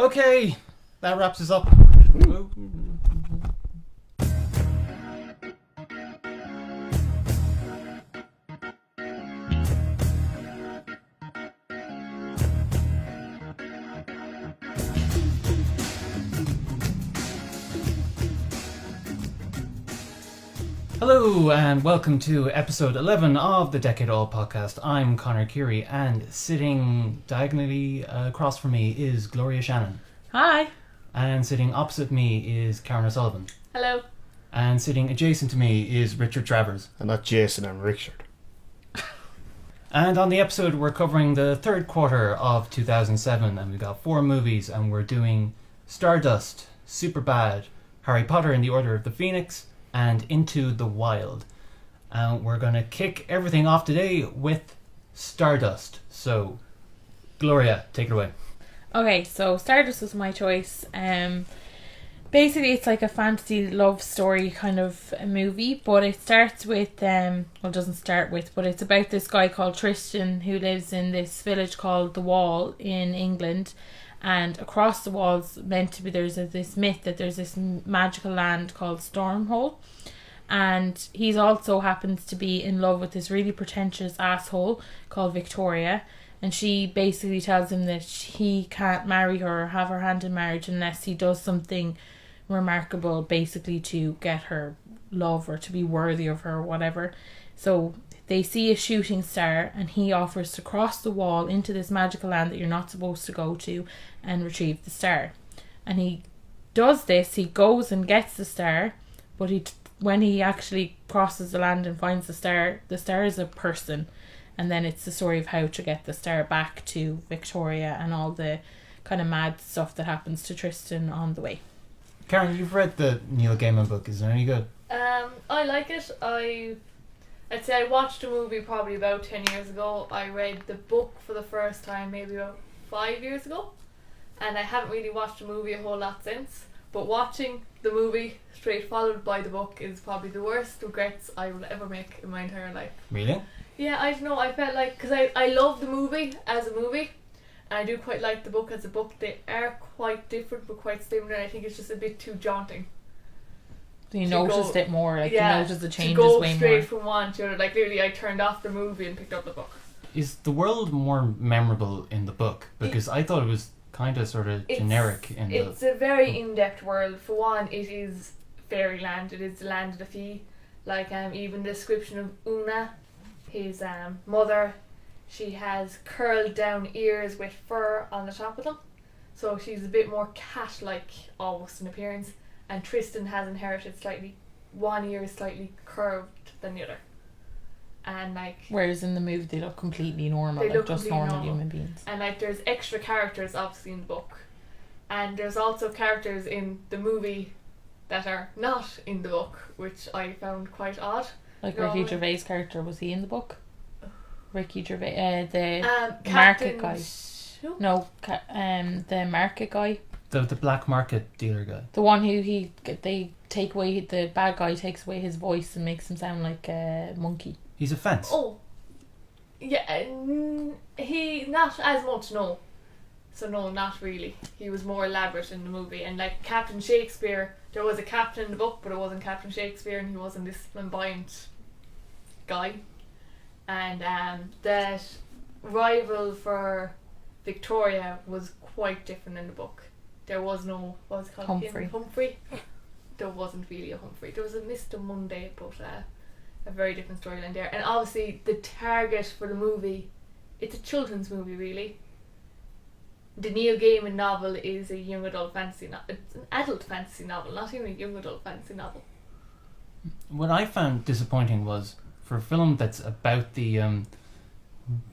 Okay, that wraps us up. Hello and welcome to episode 11 of the Decade All podcast. I'm Connor Curie and sitting diagonally across from me is Gloria Shannon. Hi. And sitting opposite me is Karen O'Sullivan. Hello. And sitting adjacent to me is Richard Travers. I'm not Jason, I'm Richard. And on the episode we're covering the third quarter of 2007 and we've got 4 movies and we're doing Stardust, Superbad, Harry Potter and the Order of the Phoenix, and Into the Wild. And we're going to kick everything off today with Stardust. So, Gloria, take it away. Okay, so Stardust was my choice. Basically, it's like a fantasy love story kind of a movie, but it starts with, well, it doesn't start with, but it's about this guy called Tristan who lives in this village called The Wall in England. And across the walls, meant to be, there's this myth that there's this magical land called Stormhole. And he's also happens to be in love with this really pretentious asshole called Victoria. And she basically tells him that he can't marry her or have her hand in marriage unless he does something remarkable, basically to get her love or to be worthy of her or whatever. So they see a shooting star and he offers to cross the wall into this magical land that you're not supposed to go to and retrieve the star. And he does this, he goes and gets the star, but when he actually crosses the land and finds the star is a person. And then it's the story of how to get the star back to Victoria and all the kind of mad stuff that happens to Tristan on the way. Karen, you've read the Neil Gaiman book. Is it any good? I like it. I'd say I watched the movie probably about 10 years ago. I read the book for the first time maybe about 5 years ago. And I haven't really watched the movie a whole lot since. But watching the movie straight followed by the book is probably the worst regrets I will ever make in my entire life. Really? Yeah, I don't know. I felt like, because I love the movie as a movie. And I do quite like the book as a book. They are quite different but quite similar. And I think it's just a bit too jaunting. You noticed it more, like yeah, you noticed the changes to go way straight more. from one to another. Like literally, I turned off the movie and picked up the book. Is the world more memorable in the book? Because I thought it was kind of sort of generic in the... It's a very in-depth world. For one, it is fairyland. It is the land of the Fee. Like even the description of Una, his mother, she has curled down ears with fur on the top of them. So she's a bit more cat-like almost in appearance. And Tristan has inherited slightly, one ear is slightly curved than the other. And like... Whereas in the movie they look completely normal, like just normal human beings. And like there's extra characters obviously in the book. And there's also characters in the movie that are not in the book, which I found quite odd. Like Ricky Gervais' character, was he in the book? Ricky Gervais, the Captain market guy. No, the market guy. The black market dealer guy. The one who they take away, the bad guy takes away his voice and makes him sound like a monkey. He's a fence. Oh. Yeah, he not as much, no. So no, not really. He was more elaborate in the movie. And like Captain Shakespeare, there was a captain in the book, but it wasn't Captain Shakespeare and he wasn't this flamboyant guy. And that rival for Victoria was quite different in the book. There was no, what was it called? Humphrey. There wasn't really a Humphrey. There was a Mr. Monday, but a very different storyline there. And obviously the target for the movie, it's a children's movie really. The Neil Gaiman novel is a young adult fantasy novel. It's an adult fantasy novel, not even a young adult fantasy novel. What I found disappointing was, for a film that's about the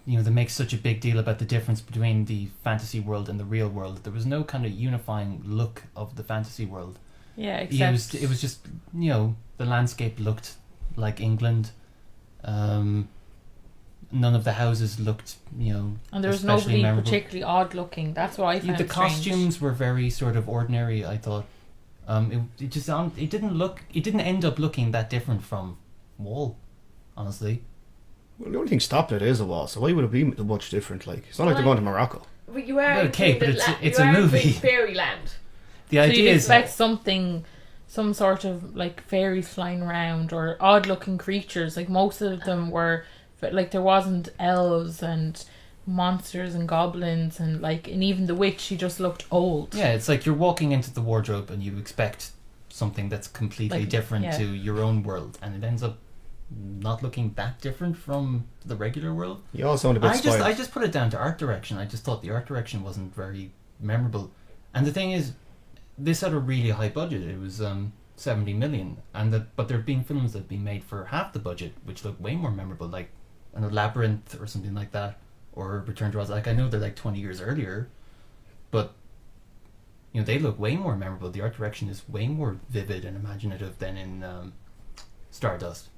they make such a big deal about the difference between the fantasy world and the real world. There was no kind of unifying look of the fantasy world. Yeah, except it was just, the landscape looked like England. None of the houses looked, and there was especially nobody memorable. Particularly odd looking. That's what I found The strange. costumes were very sort of ordinary, I thought. It didn't end up looking that different from Wall, honestly. Well, the only thing stopped it is a wall, so why would it be much different? Like, it's not like they're going to Morocco. But you are Okay, in but the it's you a are in movie. Fairyland. The So idea you'd is expect something, some sort of like fairies flying around or odd looking creatures. Like most of them were, like there wasn't elves and monsters and goblins and like, and even the witch, she just looked old. yeah, it's like you're walking into the wardrobe and you expect something that's completely Like, different yeah. to your own world, and it ends up not looking that different from the regular world. You all sound a bit spoiled. I just put it down to art direction. I just thought the art direction wasn't very memorable. And the thing is, this had a really high budget. It was 70 million, but there have been films that have been made for half the budget, which look way more memorable, like a Labyrinth or something like that, or Return to Oz. Like I know they're like 20 years earlier, but you know they look way more memorable. The art direction is way more vivid and imaginative than in Stardust.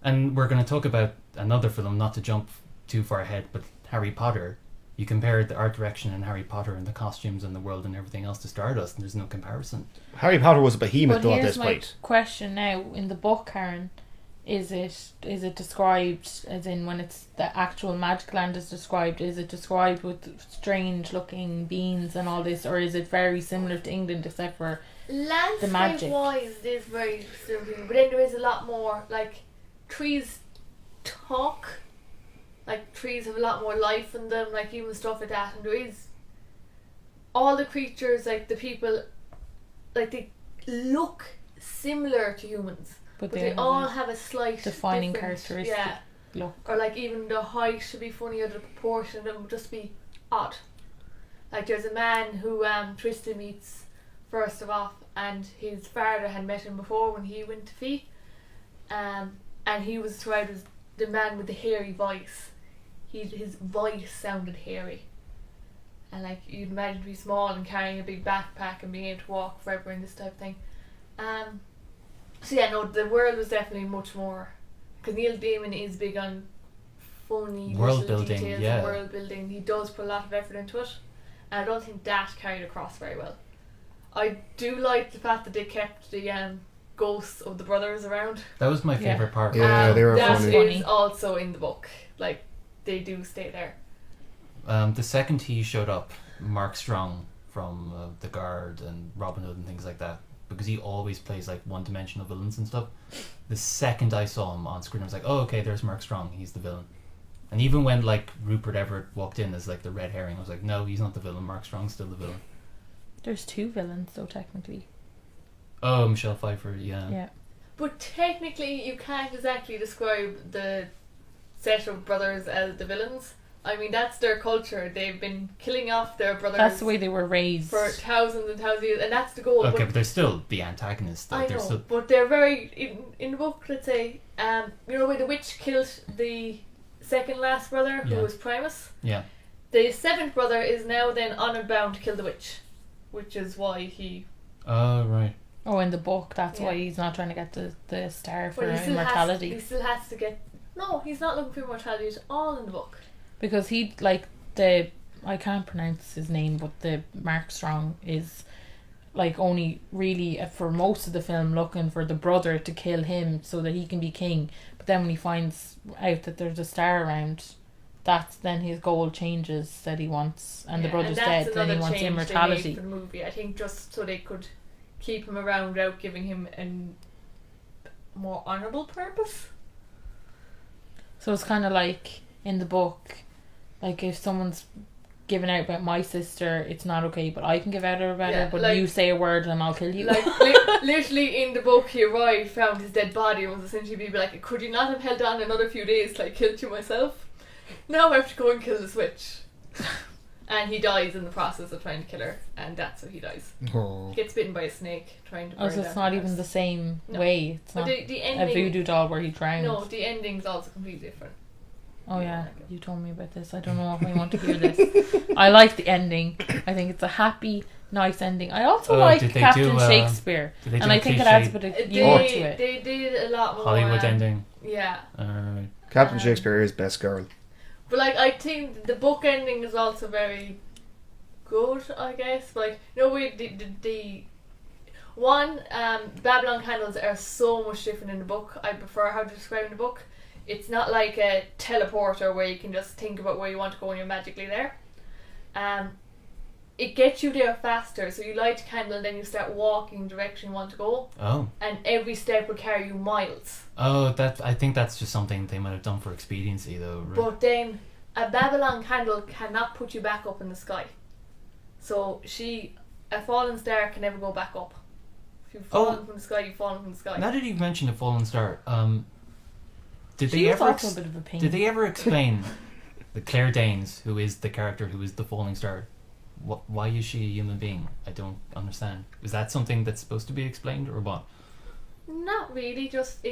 And we're going to talk about another film, not to jump too far ahead, but Harry Potter. You compare the art direction in Harry Potter and the costumes and the world and everything else to Stardust, and there's no comparison. Harry Potter was a behemoth But though at here's this my point. question now: in the book, Karen, is it described as in when it's the actual magic land is described? Is it described with strange looking beings and all this, or is it very similar to England except for Landscape magic. wise, it is very similar, but then there is a lot more like trees talk. Like trees have a lot more life in them, like even stuff like that, and there is all the creatures, like the people, like they look similar to humans, but they have all a have a slight defining different- characteristic Yeah, look. or like even the height should be funny, or the proportion of them would just be odd. Like there's a man who Tristan meets first of all, and his father had met him before when he went to Fee, and he was described as the man with the hairy voice. His voice sounded hairy, and like you'd imagine to be small and carrying a big backpack and being able to walk forever and this type of thing. So yeah, no, the world was definitely much more, because Neil Gaiman is big on funny World little building, details yeah. and world building. He does put a lot of effort into it, and I don't think that carried across very well. I do like the fact that they kept the ghosts of the brothers around. That was my Yeah. favorite part. Yeah, they were that funny. is also in the book. Like they do stay there. The second he showed up, Mark Strong from The Guard and Robin Hood and things like that, because he always plays like one-dimensional villains and stuff. The second I saw him on screen, I was like, oh, okay, there's Mark Strong, he's the villain. And even when like Rupert Everett walked in as like the red herring, I was like, no, he's not the villain, Mark Strong's still the villain. There's two villains though technically. Oh, Michelle Pfeiffer, yeah. Yeah. But technically, you can't exactly describe the set of brothers as the villains. I mean, that's their culture. They've been killing off their brothers That's the way they were raised. for thousands and thousands of years, and that's the goal. Okay, But but they're still the antagonists. I Like, they're know, still but they're very in the book. Let's say, you know, where the witch killed the second last brother, who Yeah. was Primus. yeah. The seventh brother is now then honoured bound to kill the witch, which is why he. Oh right. Oh, in the book, that's Yeah. why he's not trying to get the star for Well, immortality. he still has to get. No, he's not looking for immortality. It's all in the book. Because he, like, I can't pronounce his name, but the Mark Strong is, like, only really, for most of the film, looking for the brother to kill him so that he can be king. But then when he finds out that there's a star around, that's then his goal changes, that he wants, and the Yeah, brother's and that's dead, then he another wants change they immortality. made for the movie. I think just so they could keep him around without giving him a more honourable purpose. So it's kind of like, in the book, like, if someone's giving out about my sister, it's not okay, but I can give out about Yeah, her, but like- you say a word and I'll kill you. Like literally in the book, he arrived, found his dead body, and was essentially be like, "Could you not have held on another few days till I killed you myself? Now I have to go and kill the witch." And he dies in the process of trying to kill her, and that's how he dies. Oh. He gets bitten by a snake trying to burn Oh, so down it's not her even house. the same No. way. It's But not the a ending. voodoo doll where he drowned. No, the ending's also completely different. Oh yeah, you told me about this. I don't know if I want to hear this. I like the ending. I think it's a happy, nice ending. I also like did they Captain do, Shakespeare, Did they do and a I think it cliche adds a bit of They, humour to it. they did a lot more Hollywood ending? Yeah, Right. Captain Shakespeare is best girl. but like I think the book ending is also very good. I guess like the one Babylon Candles are so much different in the book. I prefer how to describe in the book. It's not like a teleporter where you can just think about where you want to go and you're magically there. it gets you there faster. So you light a candle and then you start walking the direction you want to go, Oh. and every step will carry you miles. Oh, I think that's just something they might have done for expediency, though. Right? But then a Babylon candle cannot put you back up in the sky. So a fallen star can never go back up. If you've fallen from the sky, you've fallen from the sky. Now that you've mentioned a fallen star, did She they was ever also a bit of a pain. did they ever explain the Claire Danes, who is the character who is the falling star? Why is she a human being? I don't understand. Is that something that's supposed to be explained, or what? Not really, just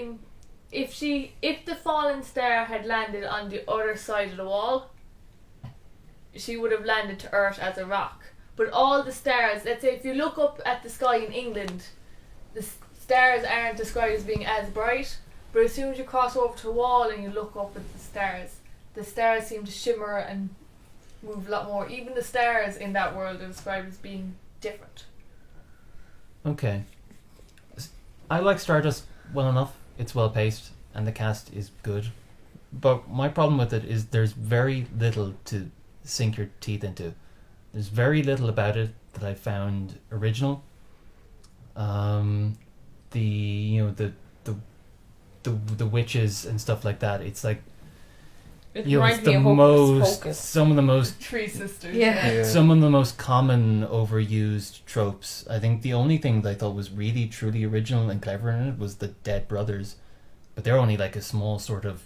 if the fallen star had landed on the other side of the wall, she would have landed to Earth as a rock. But all the stars, let's say if you look up at the sky in England, the stars aren't described as being as bright, but as soon as you cross over to the wall and you look up at the stars seem to shimmer and move a lot more. Even the stars in that world are described as being different. Okay. I like Stardust well enough. It's well paced and the cast is good. But my problem with it is there's very little to sink your teeth into. There's very little about it that I found original. The witches and stuff like that. It's like It you know, it's reminds me the of Hocus most Pocus. some of the most Three sisters. Yeah. some of the most common overused tropes. I think the only thing that I thought was really truly original and clever in it was the dead brothers, but they're only like a small sort of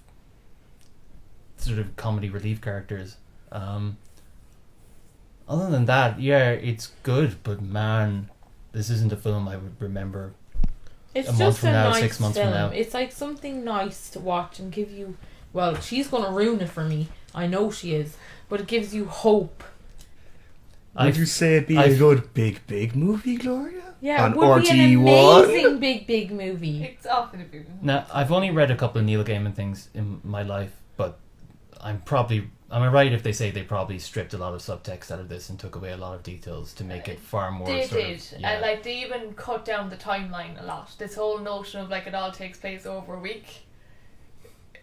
comedy relief characters. Other than that, yeah, it's good, but man, this isn't a film I would remember. It's a month just from a now, nice 6 months from film. now. It's like something nice to watch and give you. Well, she's gonna ruin it for me. I know she is, but it gives you hope. Would you say it'd be a good big movie, Gloria? Yeah, On it would be an RT1? amazing big movie. It's often a big one. Now, I've only read a couple of Neil Gaiman things in my life, but am I right if they say they probably stripped a lot of subtext out of this and took away a lot of details to make it far more They sort did, of, yeah. and like they even cut down the timeline a lot. This whole notion of like it all takes place over a week.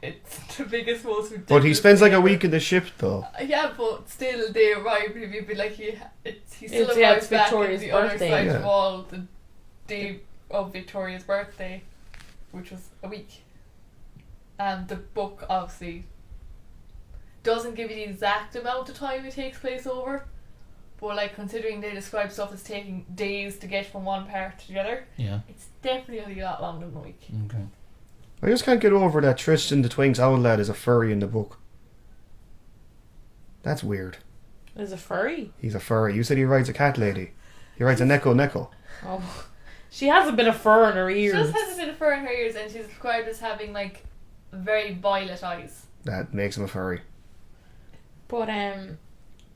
It's the biggest, most ridiculous. But he spends like a thing week in the ship, though. Yeah, but still they arrive. He'd be like he still It's arrives back Victoria's at the other birthday. side Yeah. of all the day of Victoria's birthday, which was a week. And the book obviously doesn't give you the exact amount of time it takes place over, but like considering they describe stuff as taking days to get from one part to the other, Yeah. it's definitely a lot longer than a week. Okay. I just can't get over that Tristan the Twins Owl lad is a furry in the book. That's weird. There's a furry. He's a furry. You said he rides a cat lady. He rides a neko. Oh, she has a bit of fur in her She ears. just has a bit of fur in her ears, and she's described as having like very violet eyes. That makes him a furry. But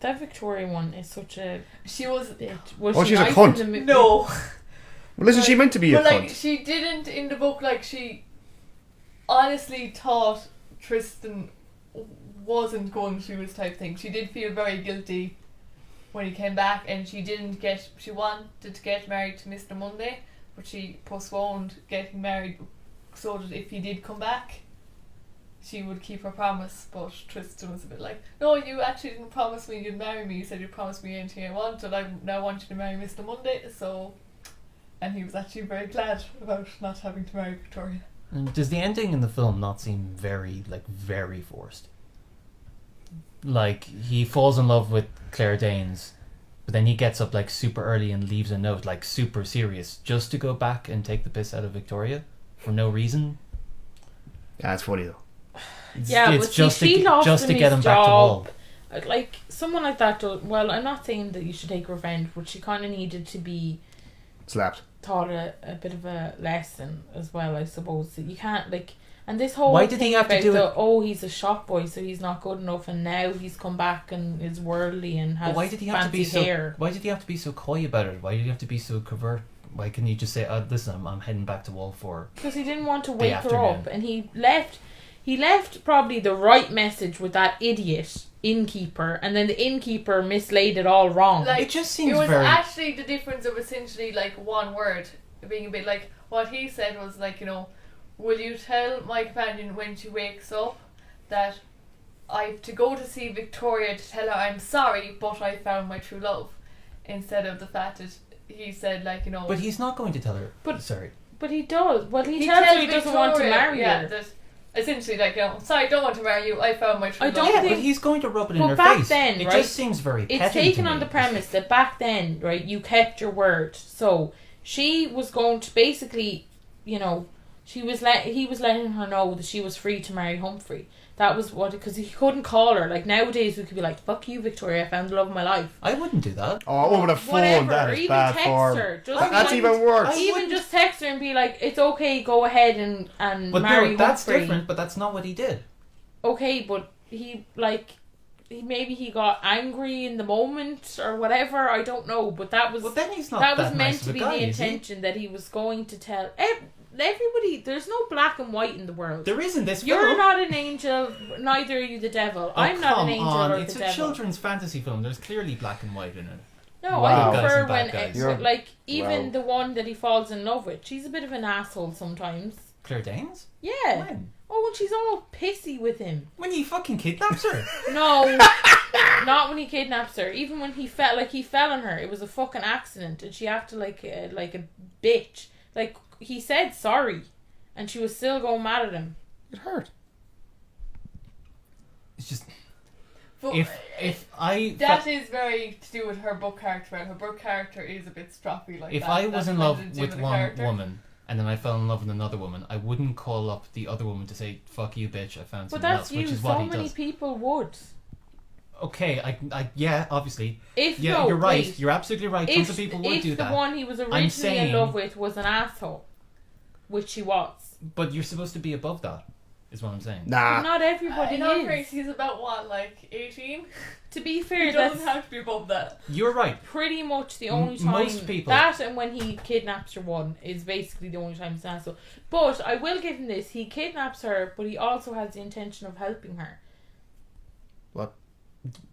that Victoria one is such a She was bitch. Was Oh, she she's a nice cunt. in the mo- no. Well, isn't she meant to be a But like cunt? she didn't in the book. Like she honestly thought Tristan wasn't going through this type thing. She did feel very guilty when he came back, and she wanted to get married to Mr. Monday, but she postponed getting married so that if he did come back, she would keep her promise. But Tristan was a bit like, no, you actually didn't promise me you'd marry me. You said you promised me anything I want, and I now want you to marry Mr. Monday. So, and he was actually very glad about not having to marry Victoria. And does the ending in the film not seem very forced? Like, he falls in love with Claire Danes, but then he gets up like super early and leaves a note like super serious just to go back and take the piss out of Victoria for no reason. That's funny though. Yeah, It's but just she to, lost just him to get his him back to job. Wall. Like someone like that. Well, I'm not saying that you should take revenge, but she kind of needed to be Slapped. taught a bit of a lesson as well. I suppose that you can't like. And this whole Why did thing he have to about do the, it? oh, he's a shop boy, so he's not good enough, and now he's come back and is worldly and has But why did he have to be fancy hair. so? Why did he have to be so coy about it? Why did he have to be so covert? Why couldn't he just say, "Listen, I'm heading back to Wall for"? Because he didn't want to wake her afternoon. up, and he left. He left probably the right message with that idiot innkeeper, and then the innkeeper mislaid it all wrong. Like, It just seems it was very. actually the difference of essentially like one word being a bit like what he said was like, will you tell my companion when she wakes up that I've to go to see Victoria to tell her I'm sorry, but I found my true love, instead of the fact that he said, like, you know. But he's not going to tell her. But- Sorry. But he does. Well, he tells her he doesn't want to Victoria, marry yeah, her. that essentially, like, you know, sorry, I don't want to marry you. I found my true I love. don't Yeah, think- but he's going to rub it in But her back face. then, it right, just seems very petty It's to taken me. on the premise that back then, right, you kept your word. So she was going to basically, you know, he was letting her know that she was free to marry Humphrey. That was what, because he couldn't call her. Like nowadays, we could be like, "Fuck you, Victoria! I found the love of my life." I wouldn't do that. Oh, over the phone, Whatever, that or is even bad text form. her. Just That's be even worse. I even wouldn't- just text her and be like, "It's okay, go ahead and But marry no, that's Humphrey." different. But that's not what he did. Okay, but maybe he got angry in the moment or whatever. I don't know, but that was Well, then he's not that that was meant nice to of a be guy, the is he? intention that he was going to tell everybody. There's no black and white in the world. There isn't this You're film. not an angel, neither are you the devil. Oh, I'm not come an angel on. or It's the a devil. children's fantasy film. There's clearly black and white in it. No, Wow. I Good guys prefer and when bad guys. You're- like even Wow. the one that he falls in love with. She's a bit of an asshole sometimes. Claire Danes? Yeah. When? Oh, and she's all pissy with him. When he fucking kidnaps her. No, not when he kidnaps her. Even when he fell on her. It was a fucking accident, and she acted like a bitch. Like he said sorry, and she was still going mad at him. It hurt. It's just But if I that is very to do with her book character, and her book character is a bit stroppy like if that. I was That's in kind love of to do with the one character. woman and then I fell in love with another woman, I wouldn't call up the other woman to say "fuck you, bitch, I found But someone that's else," which you. is what So he many does. people would. Okay, I yeah, obviously. If Yeah, no, you're right. wait. You're absolutely right. Tons of people would if do the that. one he was originally saying- in love with was an asshole, which she was. But you're supposed to be above that, is what I'm saying. But Nah. not everybody In all is. fairness, he's about what, like 18? To be He fair, doesn't that's have to be above that. You're right. pretty much the only time most people- that, and when he kidnaps her one is basically the only time he's an asshole. But I will give him this: he kidnaps her, but he also has the intention of helping her.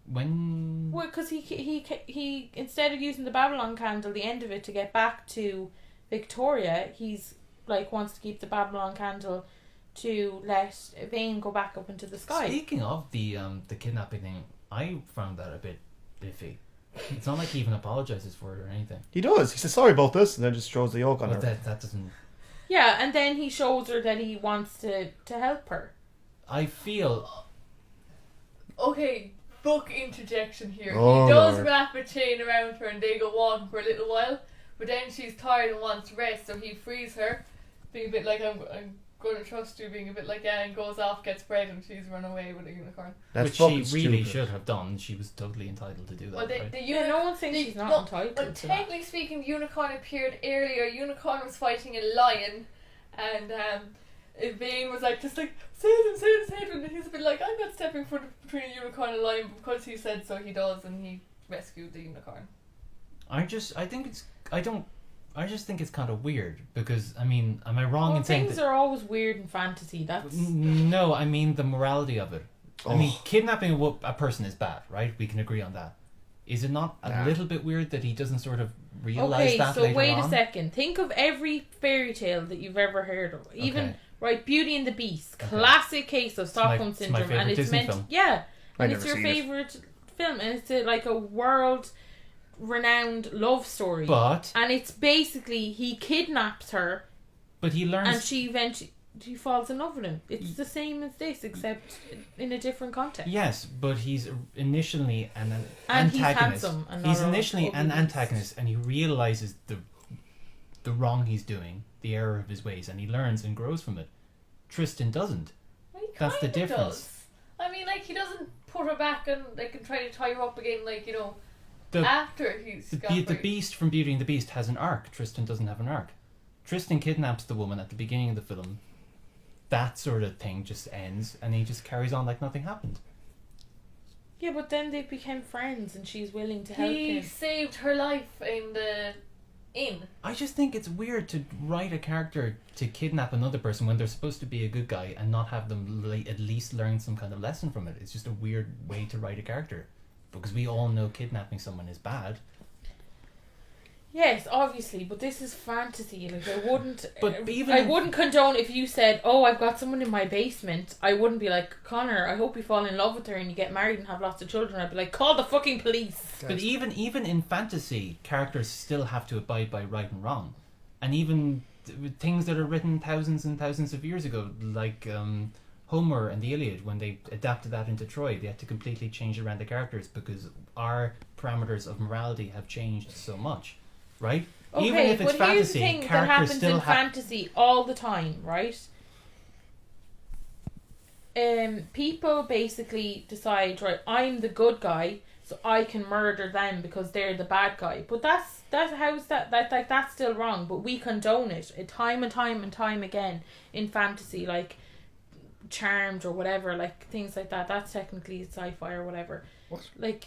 When Well, because he instead of using the Babylon candle, the end of it, to get back to Victoria, he's like wants to keep the Babylon candle to let Vane go back up into the sky. Speaking of the kidnapping thing, I found that a bit iffy. It's not like he even apologizes for it or anything. He does. He says sorry about this, and then just throws the yoke on But her. that doesn't. Yeah, and then he shows her that he wants to help her. I feel Okay, book interjection here. Oh, he does Lord. wrap a chain around her and they go walking for a little while, but then she's tired and wants rest, so he frees her, being a bit like, I'm going to trust you, being a bit like, yeah, and goes off, gets bread, and she's run away with a unicorn. That's which fucking she really stupid. should have done. She was totally entitled to do that. Well, right? Yeah, no one thinks she's not entitled But to that. technically speaking, the unicorn appeared earlier. Unicorn was fighting a lion, and Vane was like, just like, save him, and he's a bit like, I'm not stepping between a unicorn and a lion, but because he said so, he does, and he rescued the unicorn. I just think it's kind of weird because I mean, am I wrong Well, in saying things that? are always weird in fantasy. That's No, I mean the morality of it. I mean, Oh. kidnapping a person is bad, right? We can agree on that. Is it not a Nah. little bit weird that he doesn't sort of realize okay. that So later wait on? a second. Think of every fairy tale that you've ever heard of. Even Okay. right, Beauty and the Beast, Okay. classic case of Stockholm it's my syndrome, favourite and it's Disney meant film. yeah, I and never it's your seen it. favorite film, and it's like a world-renowned love story. But And it's basically he kidnaps her, he learns. and she eventually falls in love with him. It's the same as this, except in a different context. Yes, but he's initially an And he's antagonist. handsome and He's not a initially ugly an beast. antagonist, and he realizes the wrong he's doing, the error of his ways, and he learns and grows from it. Tristan doesn't. Well, he That's the kinda difference. does. I mean, like, he doesn't put her back and like and try to tie her up again, like, you know, The after he's the, got the free. Beast from Beauty and the Beast has an arc. Tristan doesn't have an arc. Tristan kidnaps the woman at the beginning of the film. That sort of thing just ends, and he just carries on like nothing happened. Yeah, but then they became friends, and she's willing to help He him. saved her life in the inn. I just think it's weird to write a character to kidnap another person when they're supposed to be a good guy and not have them at least learn some kind of lesson from it. It's just a weird way to write a character. Because we all know kidnapping someone is bad. Yes, obviously, but this is fantasy. Like I wouldn't, But even I wouldn't condone if you said, "Oh, I've got someone in my basement." I wouldn't be like, "Connor, I hope you fall in love with her and you get married and have lots of children." I'd be like, "Call the fucking police." But even in fantasy, characters still have to abide by right and wrong, and even things that are written thousands and thousands of years ago, like Homer and the Iliad, when they adapted that into Troy, they had to completely change around the characters because our parameters of morality have changed so much, right? Okay, even if it's but here's the fantasy, thing that characters happens still in have. fantasy all the time, right? People basically decide, right, I'm the good guy, so I can murder them because they're the bad guy. But that's how's that's still wrong. But we condone it time and time and time again in fantasy, like Charmed or whatever, like things like that. That's technically sci-fi or whatever. What? Like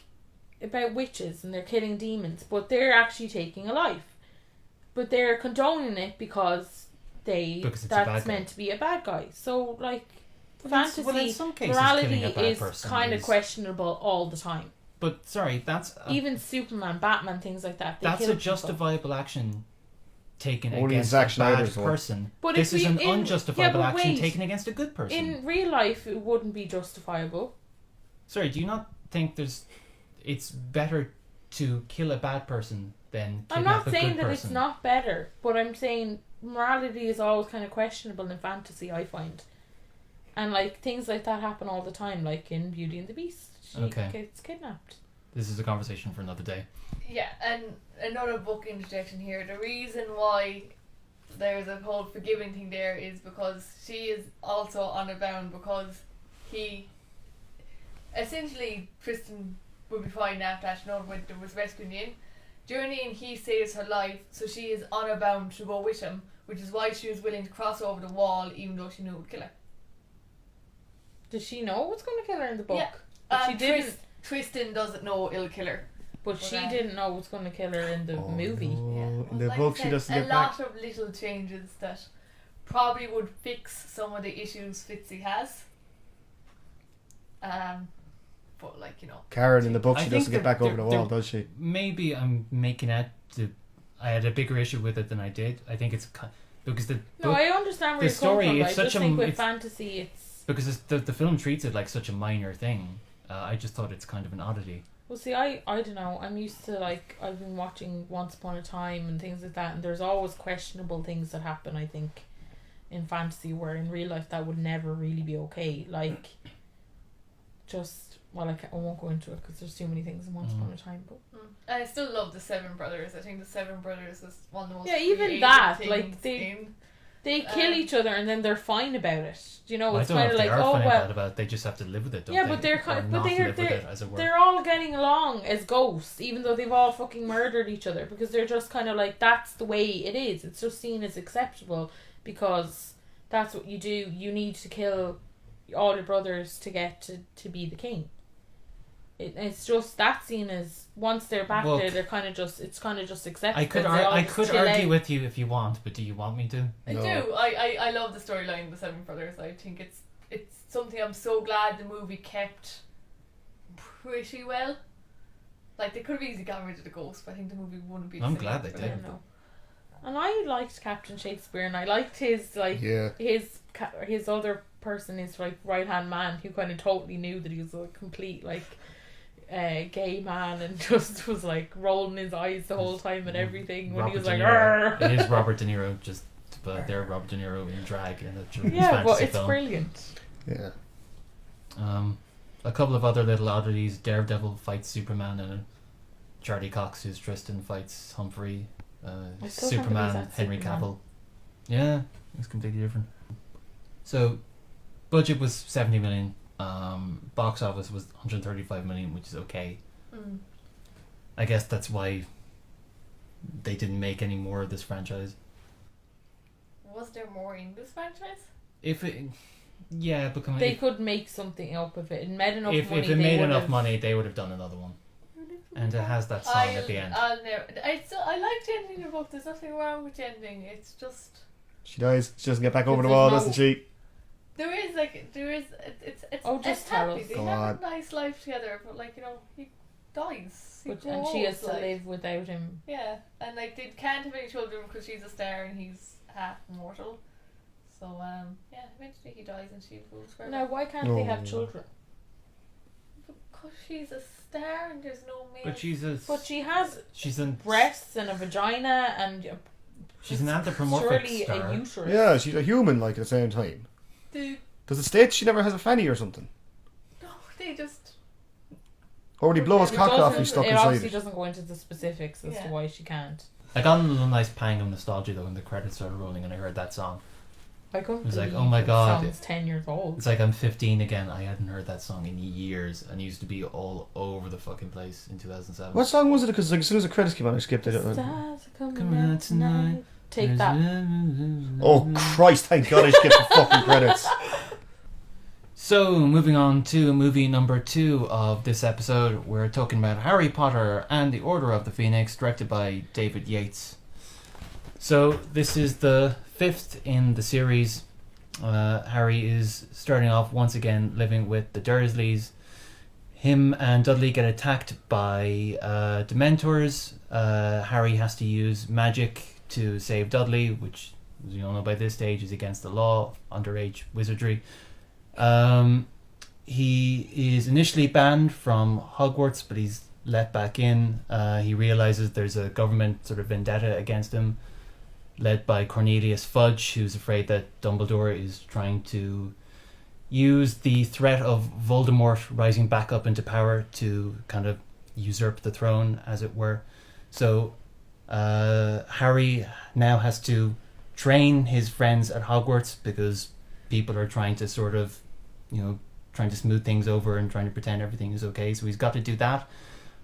about witches and they're killing demons, but they're actually taking a life. But they're condoning it because Because it's a that's bad guy. meant to be a bad guy. So like Well, fantasy in some cases, killing morality a bad is person kind of is- questionable all the time. But sorry, that's Even Superman, Batman, things like that. They that's kill a people. justifiable action taken Only in against Zack a bad Snyder's one. person. But This if is we- an in- unjustifiable yeah, but action wait. taken against a good person. In real life, it wouldn't be justifiable. Sorry, do you not think it's better to kill a bad person than kidnap I'm not a saying good that person? it's not better, but I'm saying morality is always kind of questionable in fantasy, I find. And like things like that happen all the time, like in Beauty and the Beast. She Okay. gets kidnapped. This is a conversation for another day. Yeah, and another book interjection here. The reason why there's a whole forgiving thing there is because she is also on a bound because he essentially Tristan would be fine after that. No one was rescuing in. During the end, he saves her life, so she is on a bound to go with him, which is why she was willing to cross over the wall, even though she knew it would kill her. Does she know what's going to kill her in the book? Yeah. But she didn't. Tristan doesn't know it'll kill her. But she Well, didn't know what's going to kill her in the movie. No. In the like book, I she said, doesn't a get back. lot of little changes that probably would fix some of the issues Fitzy has. But like Karen in the book, I she think doesn't get they're- back over the they're- wall, does she? Maybe I'm making out I had a bigger issue with it than I did. I think it's because the No, book, I understand where the you're coming story, from. But it's I such just a- think with it's- fantasy, it's because the film treats it like such a minor thing. I just thought it's kind of an oddity. well. See, I don't know. I'm used to like I've been watching Once Upon a Time and things like that, and there's always questionable things that happen. I think in fantasy, where in real life that would never really be okay. Like just I won't go into it because there's too many things in Once Upon a Time. But I still love the Seven Brothers. I think the Seven Brothers is one of the most Yeah, even creative that, things like, they- in- they kill each other and then they're fine about it. You know, I it's don't know kind if of they like, are oh funny well, about it. They just have to live with it. Don't yeah, they? but they're Or kind, not but live with they're it, as it were. they're all getting along as ghosts, even though they've all fucking murdered each other because they're just kind of like that's the way it is. It's just seen as acceptable because that's what you do. You need to kill all your brothers to get to be the king. It's just that's seen as once they're back Well, there, they're kind of just it's kind of just accepted. I could They all I just could chill argue out. with you if you want, but do you want me to? I No. do. I love the storyline of the Seven Brothers. I think it's something I'm so glad the movie kept pretty well. Like they could have easily gotten rid of the ghost, but I think the movie wouldn't be. the I'm same glad they for did. them. No. And I liked Captain Shakespeare, and I liked his Yeah. his other person, his like right hand man, who kind of totally knew that he was a complete like gay man, and just was like rolling his eyes the whole time and everything when he was like, "Arr!" It is Robert De Niro, but they're Robert De Niro in drag in a children's Yeah, fantasy but it's film. brilliant. Yeah. A couple of other little oddities. Daredevil fights Superman, and Charlie Cox, who's Tristan, fights Humphrey. I still can't believe Superman, that's Henry Superman. Cavill. Yeah, it's completely different. So, budget was 70 million. Box office was 135 million, which is okay. Mm. I guess that's why they didn't make any more of this franchise. Was there more in this franchise? Yeah, because They could make something up of it. It made enough if money. it they made would enough have- money, they would have done another one. And it has that song at the end. I'll never. I like the ending of the book. There's nothing wrong with the ending. It's just She dies. She doesn't get back over the There's wall, no- doesn't she? there is. It's Oh, just it's tell happy. us. They Go have on. a nice life together, but like he dies. He And she has goes, to like, live without him. Yeah, and like they can't have any children because she's a star and he's half immortal. So yeah, eventually he dies and she rules forever. Now, why can't they have Oh. children? Because she's a star and there's no male. But she's But she's an breasts and a vagina and she's an anthropomorphic surely star. a uterus. Yeah, she's a human, like, at the same time. Dude, Does it state she never has a fanny or something? no, they just. Or would he blow his It cock off doesn't- and he's stuck it inside obviously it? doesn't go into the specifics as Yeah. to why she can't. I got a little nice pang of nostalgia though when the credits started rolling and I heard that song. I couldn't It was like, believe oh my the God. song's 10 years old. It's like I'm 15 again. I hadn't heard that song in years and it used to be all over the fucking place in 2007. What song was it? Because like, as soon as the credits came on, I skipped it. Stars are coming Coming out out tonight. tonight. Take that. Oh Christ! Thank God I skipped the fucking credits. So, moving on to movie number 2 of this episode, we're talking about Harry Potter and the Order of the Phoenix, directed by David Yates. So, this is the 5th in the series. Harry is starting off once again living with the Dursleys. Him and Dudley get attacked by Dementors. Harry has to use magic to save Dudley, which, as you all know by this stage, is against the law, underage wizardry. He is initially banned from Hogwarts, but he's let back in. He realizes there's a government sort of vendetta against him, led by Cornelius Fudge, who's afraid that Dumbledore is trying to use the threat of Voldemort rising back up into power to kind of usurp the throne, as it were. So Harry now has to train his friends at Hogwarts because people are trying to sort of, trying to smooth things over and trying to pretend everything is okay. So he's got to do that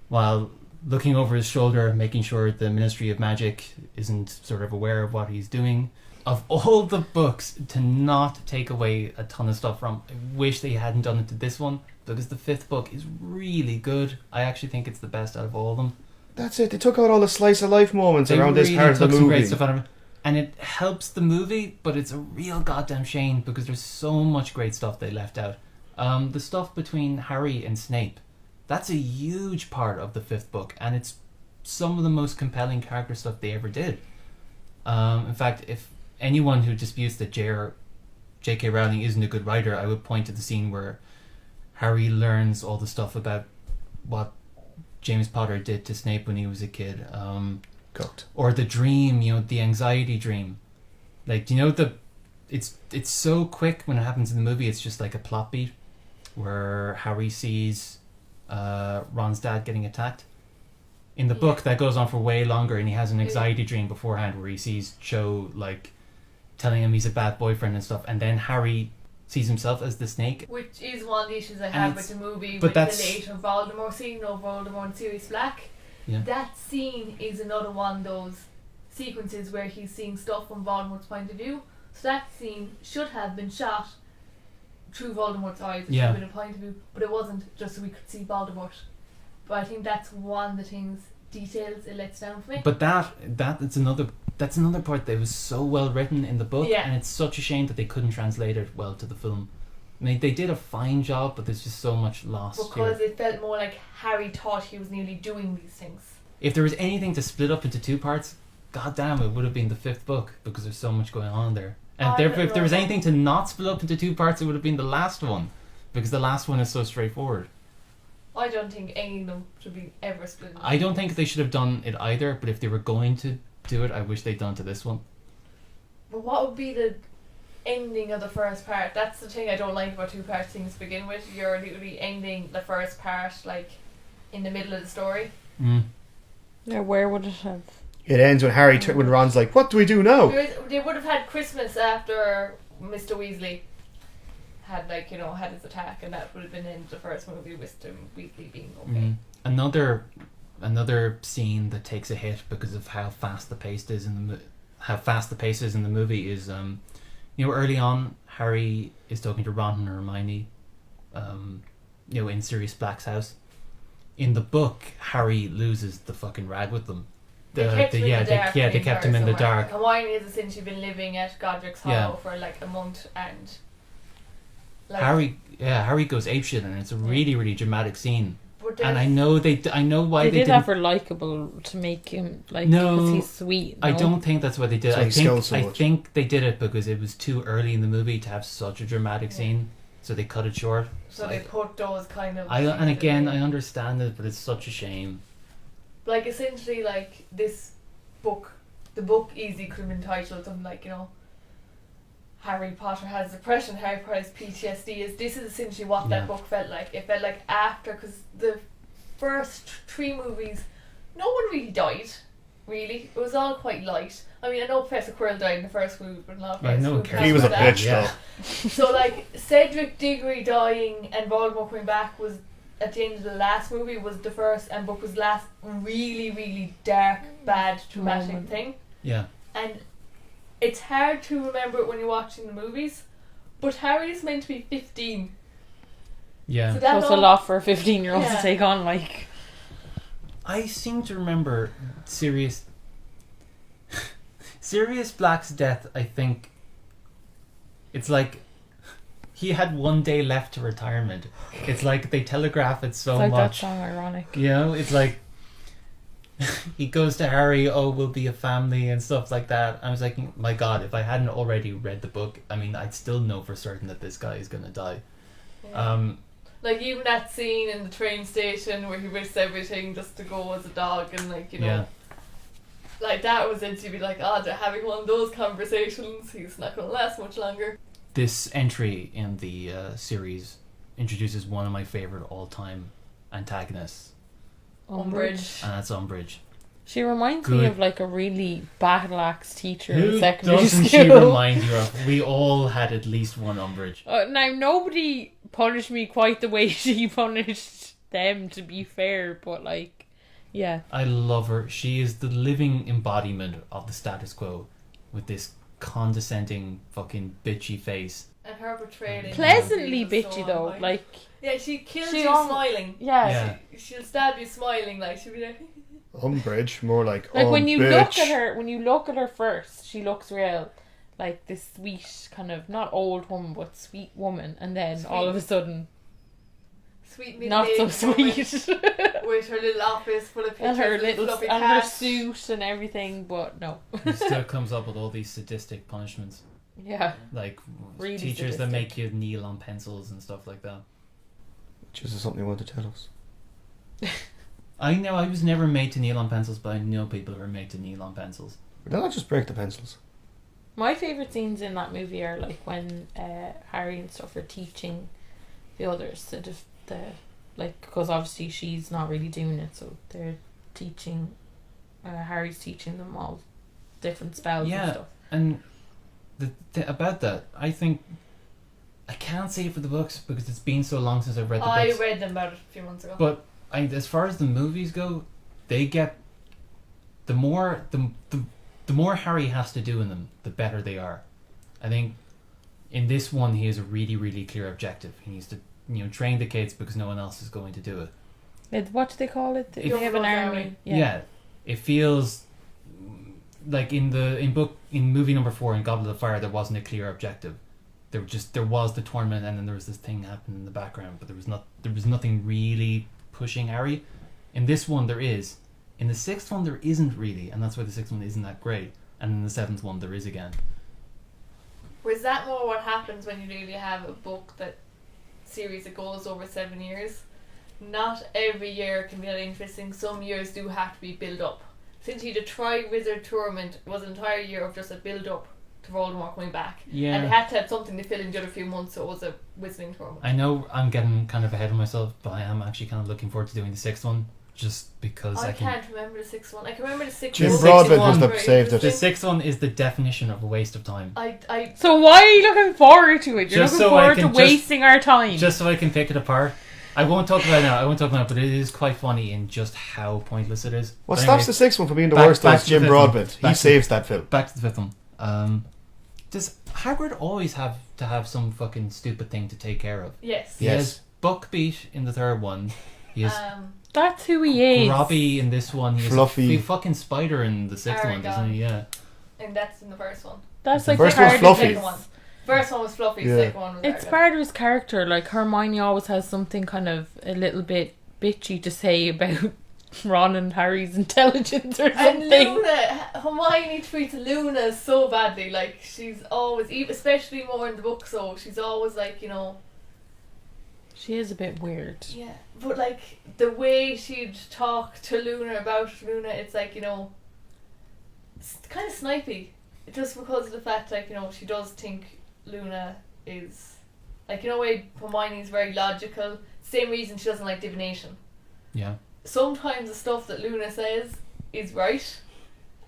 while looking over his shoulder, making sure the Ministry of Magic isn't sort of aware of what he's doing. Of all the books to not take away a ton of stuff from, I wish they hadn't done it to this one, because the 5th book is really good. I actually think it's the best out of all of them. That's it. They took out all the slice of life moments They around this really part of the took some great movie. stuff out of it. And it helps the movie, but it's a real goddamn shame because there's so much great stuff they left out. The stuff between Harry and Snape, that's a huge part of the 5th book, and it's some of the most compelling character stuff they ever did. In fact, if anyone who disputes that J.K. Rowling isn't a good writer, I would point to the scene where Harry learns all the stuff about what James Potter did to Snape when he was a kid. Cooked. Or the dream, the anxiety dream. Like, do you know it's so quick when it happens in the movie, it's just like a plot beat where Harry sees Ron's dad getting attacked. In the book, that goes on for way longer, and he has an anxiety dream beforehand where he sees Cho, like, telling him he's a bad boyfriend and stuff, and then Harry sees himself as the snake. Which is one of the issues I have with the movie, but with that's- the later Voldemort scene of Voldemort and Sirius Black. Yeah. That scene is another one of those sequences where he's seeing stuff from Voldemort's point of view. So that scene should have been shot through Voldemort's eyes. It should have been a point of view, but it wasn't, just so we could see Voldemort. But I think that's one of the details it lets down for me. But that's another part that was so well written in the book, Yeah. and it's such a shame that they couldn't translate it well to the film. I mean, they did a fine job, but there's just so much lost Because here. it felt more like Harry thought he was nearly doing these things. If there was anything to split up into 2 parts, goddamn, it would have been the 5th book, because there's so much going on there. And therefore, if there was anything to not split up into 2 parts, it would have been the last one, because the last one is so straightforward. I don't think any of them should be ever split. I don't think they should have done it either, but if they were going to do it, I wish they'd done to this one. But what would be the ending of the first part? That's the thing I don't like about 2-part things to begin with. You're literally ending the first part like in the middle of the story. Now, where would it have? It ends when when Ron's like, "What do we do now?" They would have had Christmas after Mr. Weasley had had his attack, and that would have been in the first movie with Mr. Weasley being okay. Another scene that takes a hit because of how fast the pace is in the movie is early on Harry is talking to Ron and Hermione in Sirius Black's house. In the book, Harry loses the fucking rag with them. They kept him in the dark. Hermione has essentially been living at Godric's Hollow for like a month, and Harry goes apeshit, and it's a really, really dramatic scene. But but And I know I know why They they did didn't. have her likable to make him like No, because he's sweet. I no? don't think that's what they did. So he scowled so I much. think they did it because it was too early in the movie to have such a dramatic Yeah. scene, so they cut it short. So they put those kind of. And again, I understand it, but it's such a shame. Like essentially, like this book, the book easily could have been titled something like, you know, Harry Potter has depression, Harry Potter has PTSD. This is essentially what Yeah. that book felt like. It felt like after, because the first 3 movies, no one really died. Really, it was all quite light. I mean, I know Professor Quirrell died in the first movie, but not. Right, no one Professor cares Quirrell He was a after that. bitch, Yeah. though. So like Cedric Diggory dying and Voldemort coming back was at the end of the last movie was the first, and book was the last really, really dark, bad, traumatic Moment. thing. Yeah. And it's hard to remember it when you're watching the movies, but Harry is meant to be 15. Yeah. So So it's a all- lot for a 15-year-old Yeah. to take on. Like, I seem to remember Sirius Black's death. I think it's like he had 1 day left to retirement. It's like they telegraph it so it's like that much. song, ironic. You know, it's like he goes to Harry, oh, we'll be a family and stuff like that. I was like, my God, if I hadn't already read the book, I mean, I'd still know for certain that this guy is gonna die. Yeah. Like even that scene in the train station where he risks everything just to go as a dog, and like, you know, Yeah. like that was it. You'd be like, oh, they're having one of those conversations. He's not going to last much longer. This entry in the series introduces one of my favorite all-time antagonists, Umbridge. and that's Umbridge. She reminds me Good. of like a really battle axe teacher in Who secondary doesn't school. she remind you of? We all had at least one Umbridge. Now nobody punished me quite the way she punished them, to be fair, but like, yeah. I love her. She is the living embodiment of the status quo, with this condescending fucking bitchy face. And her portrayal in Pleasantly Umbridge was so bitchy though, unkind. like, Yeah, she kills She you al- smiling. yeah. Yeah. She'll stab you smiling, like she'll be like. Umbridge, more like, Like oh, when you bitch. when you look at her first, she looks real like this sweet kind of not old woman but sweet woman, and then all of a sudden Sweet not so middle-aged woman sweet. with her little office full of pictures and her of little fluffy and her cats. suit and everything, but no. He still comes up with all these sadistic punishments, Yeah. like Really teachers that sadistic. make you kneel on pencils and stuff like that. Just as something you want to tell us. I know I was never made to kneel on pencils, but I know people who are made to kneel on pencils. But then I just break the pencils. My favourite scenes in that movie are like when Harry and stuff are teaching the others the like, because obviously she's not really doing it, so they're teaching Harry's teaching them all different spells Yeah. and stuff. And about that, I think I can't say it for the books because it's been so long since I've read the I books. read them about a few months ago. But as far as the movies go, they get the more Harry has to do in them, the better they are. I think in this one he has a really, really clear objective. He needs to, train the kids because no one else is going to do it. What do they call it? They If- have an army. Army. Yeah. It feels like in movie number 4 in Goblet of Fire there wasn't a clear objective. There was the tournament, and then there was this thing happening in the background, but there was nothing really pushing Harry. In this one there is. In the 6th one there isn't really, and that's why the 6th one isn't that great. And in the 7th one there is again. Was that more what happens when you really have a book that series that goes over 7 years? Not every year can be that interesting. Some years do have to be built up. Essentially, the Tri-Wizard Tournament was an entire year of just a build-up to Voldemort coming back. Yeah. And they had to have something to fill in the other few months, so it was a Wizarding Tournament. I know I'm getting kind of ahead of myself, but I am actually kind of looking forward to doing the 6th one, just because I I can. can't remember the 6th one. I can remember the 6th Jim one. Broadbent was the saved it. The 6th one is the definition of a waste of time. I So why are you looking forward to it? You're Just looking so I forward to can wasting our time. Just so I can pick it apart. I won't talk about it now, but it is quite funny in just how pointless it is. What But stops anyway, the 6th one from being the back- worst though back is to the Jim 5th one. Broadbent. He Back to- saves that film. Back to the 5th one. Does Hagrid always have to have some fucking stupid thing to take care of? yes. He Yes. has Buckbeat in the 3rd one. He has That's who he is. Robbie in this one. He has Fluffy. a fucking spider in the 6th one, doesn't he? Yeah. And that's in the first one. That's The like first the one's hardest- Fluffy. Second one. First one was Fluffy, Yeah. second one was It's Aragorn. part of his character. Like Hermione always has something kind of a little bit bitchy to say about Ron and Harry's intelligence or And something. Luna, Hermione treats Luna so badly. Like, she's always, especially more in the book, so she's always like, you know. She is a bit weird. Yeah, but like the way she'd talk to Luna about Luna, it's like, you know, it's kind of snipey. Just because of the fact, like, you know, she does think Luna is, like, you know, way Hermione's very logical. Same reason she doesn't like divination. Yeah. Sometimes the stuff that Luna says is right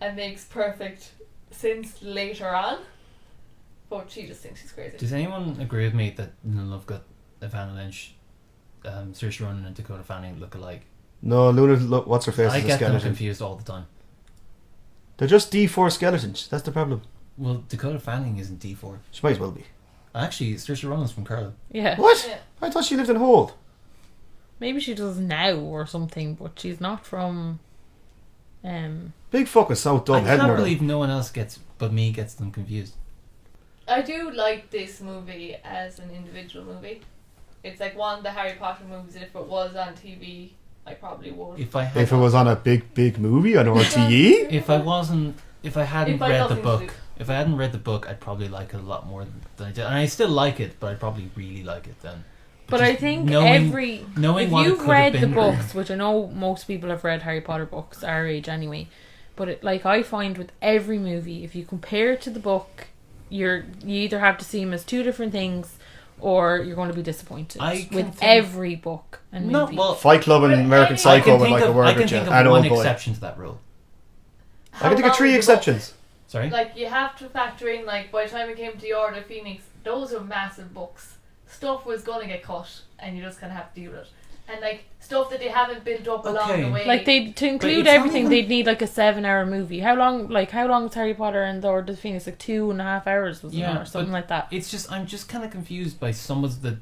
and makes perfect sense later on, but she just thinks she's crazy. Does anyone agree with me that none of got Evanna Lynch, Saoirse Ronan and Dakota Fanning look alike? No, Luna, look, what's her face I is a get them skeleton. confused all the time. They're just D4 skeletons. That's the problem. Well, Dakota Fanning isn't D4. She might as well be. Actually, Saoirse Ronan's from Carlow. Yeah. What? Yeah. I thought she lived in Holt. Maybe she does now or something, but she's not from. Big fucking South I Dub can't head believe no one else gets them confused. I do like this movie as an individual movie. It's like one of the Harry Potter movies. If it was on TV, I probably would. If I had, If it was on a big movie on RTE, if I hadn't If I read the nothing to book, do. if I hadn't read the book, I'd probably like it a lot more than I did, and I still like it, but I'd probably really like it then. But just I think knowing if what it you've could read have the been- books, which I know most people have read Harry Potter books, our age anyway, but it, like I find with every movie, if you compare it to the book, you either have to see them as two different things, or you're going to be disappointed I can with think- every book and movie. No, well, Fight Club and But American I Psycho can would think like a of, word I can with you. think of And one Old Boy. exception to that rule. I can think of How 3 long is the book? exceptions. Sorry. Like, you have to factor in, like, by the time it came to the Order of Phoenix, those are massive books. Stuff was gonna get cut, and you just kind of have to deal with it. And like stuff that they haven't built up along Okay. the way. Like to include it's not everything, even- they'd need like a 7-hour movie. How long was Harry Potter and the Order of the Phoenix? Like 2.5 hours was it, Yeah, or something but like that. It's just I'm just kind of confused by some of the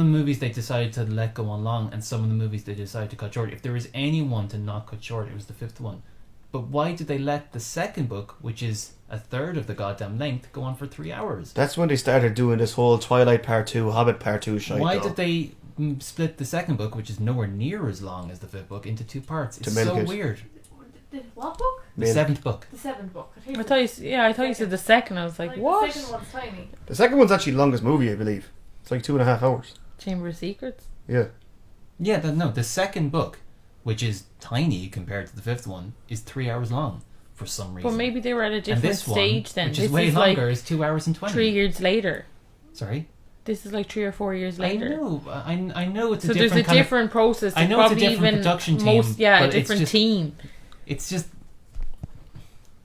movies they decided to let go on long, and some of the movies they decided to cut short. If there was anyone to not cut short, it was the fifth one. But why did they let the second book, which is a third of the goddamn length, go on for 3 hours? That's when they started doing this whole Twilight Part 2, Hobbit Part 2 shit. Why though. did they split the second book, which is nowhere near as long as the fifth book, into 2 parts? It's milk so it. weird. The what book? The Milk. seventh book. The seventh book. I thought you said the second. I was like, what? The second one's tiny. The second one's actually the longest movie, I believe. It's like 2.5 hours. Chamber of Secrets. Yeah. Yeah, the second book, which is tiny compared to the fifth one, is 3 hours long for some reason. But maybe they were at a and different this stage one, then. which This is way is longer, like is 2 hours and 20. 3 years later. Sorry? This is like 3 or 4 years later. I know it's So a there's different a different process. I know There's it's a probably different even production team, a but it's different just- team. It's just...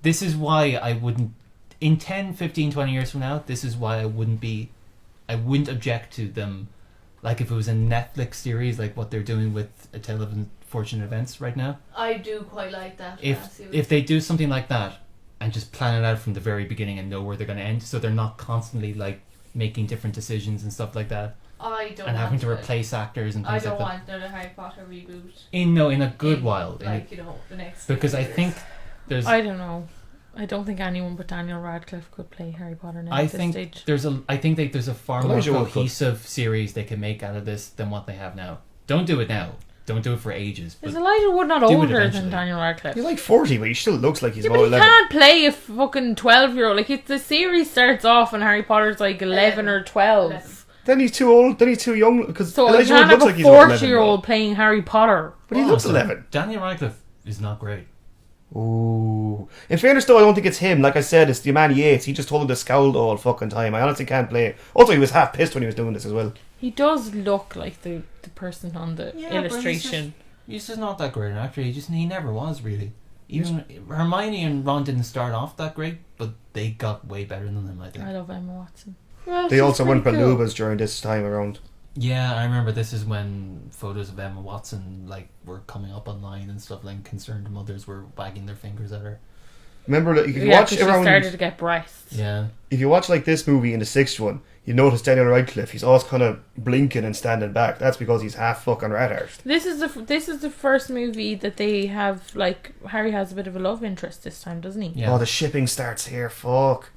This is why I wouldn't... In 10, 15, 20 years from now, this is why I wouldn't object to them. Like if it was a Netflix series, like what they're doing with A Tale of Unfortunate Events right now. I do quite like that. I see what If they do something like that and just plan it out from the very beginning and know where they're going to end, so they're not constantly like making different decisions and stuff like that, I don't and having want to replace actors and I things don't like that. want another Harry Potter reboot. In a good while, Like, you know, the next. because I years. think there's. I don't know. I don't think anyone but Daniel Radcliffe could play Harry Potter now I at this think stage. I think there's a far more Elijah Wood could. cohesive series they can make out of this than what they have now. Don't do it now. Don't do it for ages. But Is Elijah Wood not do it older eventually. than Daniel Radcliffe? He's like 40, but he still looks like he's Yeah, about but he 11. can't play a fucking 12-year-old. Like, the series starts off and Harry Potter's like 11 or 12. 11. Then he's too old, then he's too young, because So you Elijah Wood can't have looks a like he's about 11. 40-year-old playing Harry Potter. But he Oh, looks so 11. Daniel Radcliffe is not great. Ooh. In fairness though, I don't think it's him. Like I said, it's the man Yates. He just told him to scowl the whole fucking time. I honestly can't play it. Also, he was half pissed when he was doing this as well. He does look like the person on the Yeah, but illustration. He's just not that great an actor. He never was really. Even Hermione and Ron didn't start off that great, but they got way better than them, I think. I love Emma Watson. Well, They she's also went pretty cool. Balubas during this time around. Yeah, I remember this is when photos of Emma Watson like were coming up online and stuff, like concerned mothers were wagging their fingers at her. Remember that if you Yeah, watch 'cause she around, started to get breasts. Yeah. if you watch like this movie in the sixth one, you notice Daniel Radcliffe. He's always kind of blinking and standing back. That's because he's half fucking rat-arsed. This is the first movie that they have, like, Harry has a bit of a love interest this time, doesn't he? Yeah. Oh, the shipping starts here. Fuck.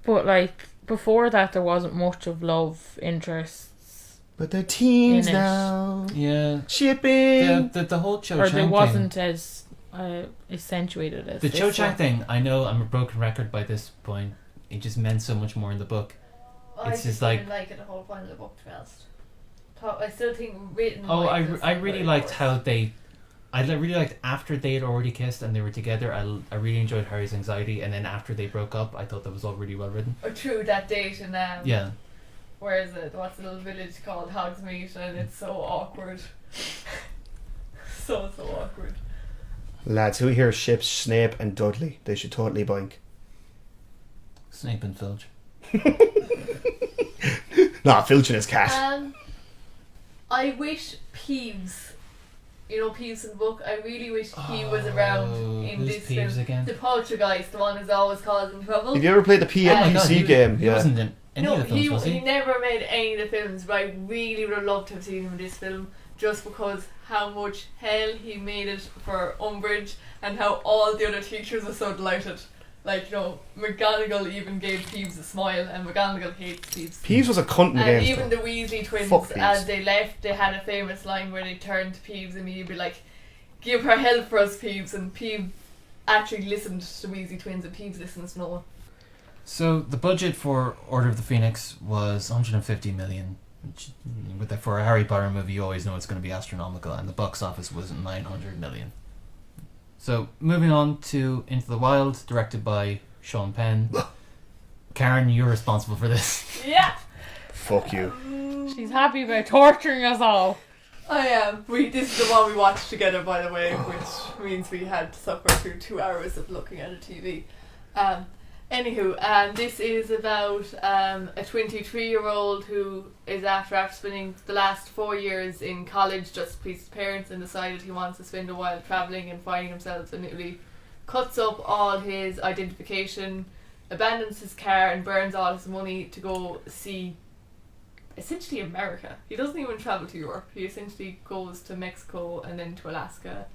But like before that, there wasn't much of love interests. But they're teens In it. now. Yeah. Shipping. The whole Cho or Chang there thing. wasn't as accentuated as The this Cho Chang one. thing, I know I'm a broken record by this point. It just meant so much more in the book. I It's just just like- didn't like it the whole point of the book, to be honest. I still think written. Oh, wise it's I not really very liked forced. how they. Really liked after they had already kissed and they were together. I really enjoyed Harry's anxiety, and then after they broke up, I thought that was all really well written. Or through that date in Yeah. where is it? What's the little village called? Hogsmeade, and it's so awkward. so awkward. Lads, who here ships Snape and Dudley? They should totally boink. Snape and Filch. Nah, Filch and his cat. I wish Peeves, you know Peeves in the book, I really wish he was around in who's this Peeves film. again? The poltergeist, the one who's always causing trouble. Have you ever played the Oh my God, PC game? He Yeah. wasn't in any No, of the films, was he he? never made any of the films, but I really would have loved to have seen him in this film just because how much hell he made it for Umbridge and how all the other teachers were so delighted. Like, you know, McGonagall even gave Peeves a smile, and McGonagall hates Peeves. Peeves was a cunt in the And games, even though. the Weasley twins, Fuck Peeves. as they left, they had a famous line where they turned to Peeves and he'd be like, "Give her hell for us, Peeves," and Peeves actually listened to the Weasley twins, and Peeves listens to no one. So the budget for Order of the Phoenix was 150 million. Which, for a Harry Potter movie, you always know it's going to be astronomical, and the box office was 900 million. So moving on to Into the Wild, directed by Sean Penn. Karen, you're responsible for this. Yeah, Fuck you. She's happy about torturing us all. I am. This is the one we watched together, by the way, which means we had to suffer through 2 hours of looking at a TV. Anywho, this is about a 23-year-old who is after spending the last 4 years in college just to please his parents, and decided he wants to spend a while travelling and finding himself, and literally cuts up all his identification, abandons his car, and burns all his money to go see essentially America. He doesn't even travel to Europe. He essentially goes to Mexico and then to Alaska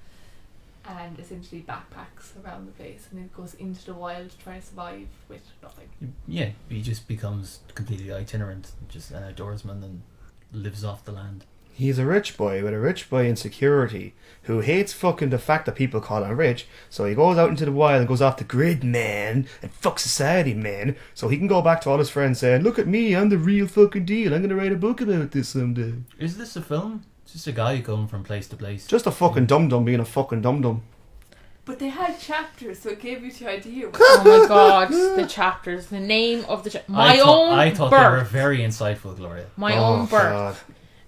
and essentially backpacks around the place, and then goes into the wild to try to survive with nothing. Yeah, he just becomes completely itinerant, just an outdoorsman, and lives off the land. He's a rich boy with a rich boy insecurity who hates fucking the fact that people call him rich, so he goes out into the wild and goes off the grid, man, and fuck society, man, so he can go back to all his friends saying, "Look at me, I'm the real fucking deal, I'm gonna write a book about this someday." Is this a film? It's just a guy going from place to place. Just a fucking dum-dum being a fucking dum-dum. But they had chapters, so it gave you the idea. Oh my god, the chapters, the name of the I thought they were birth. very insightful, Gloria. My Oh, own birth. God.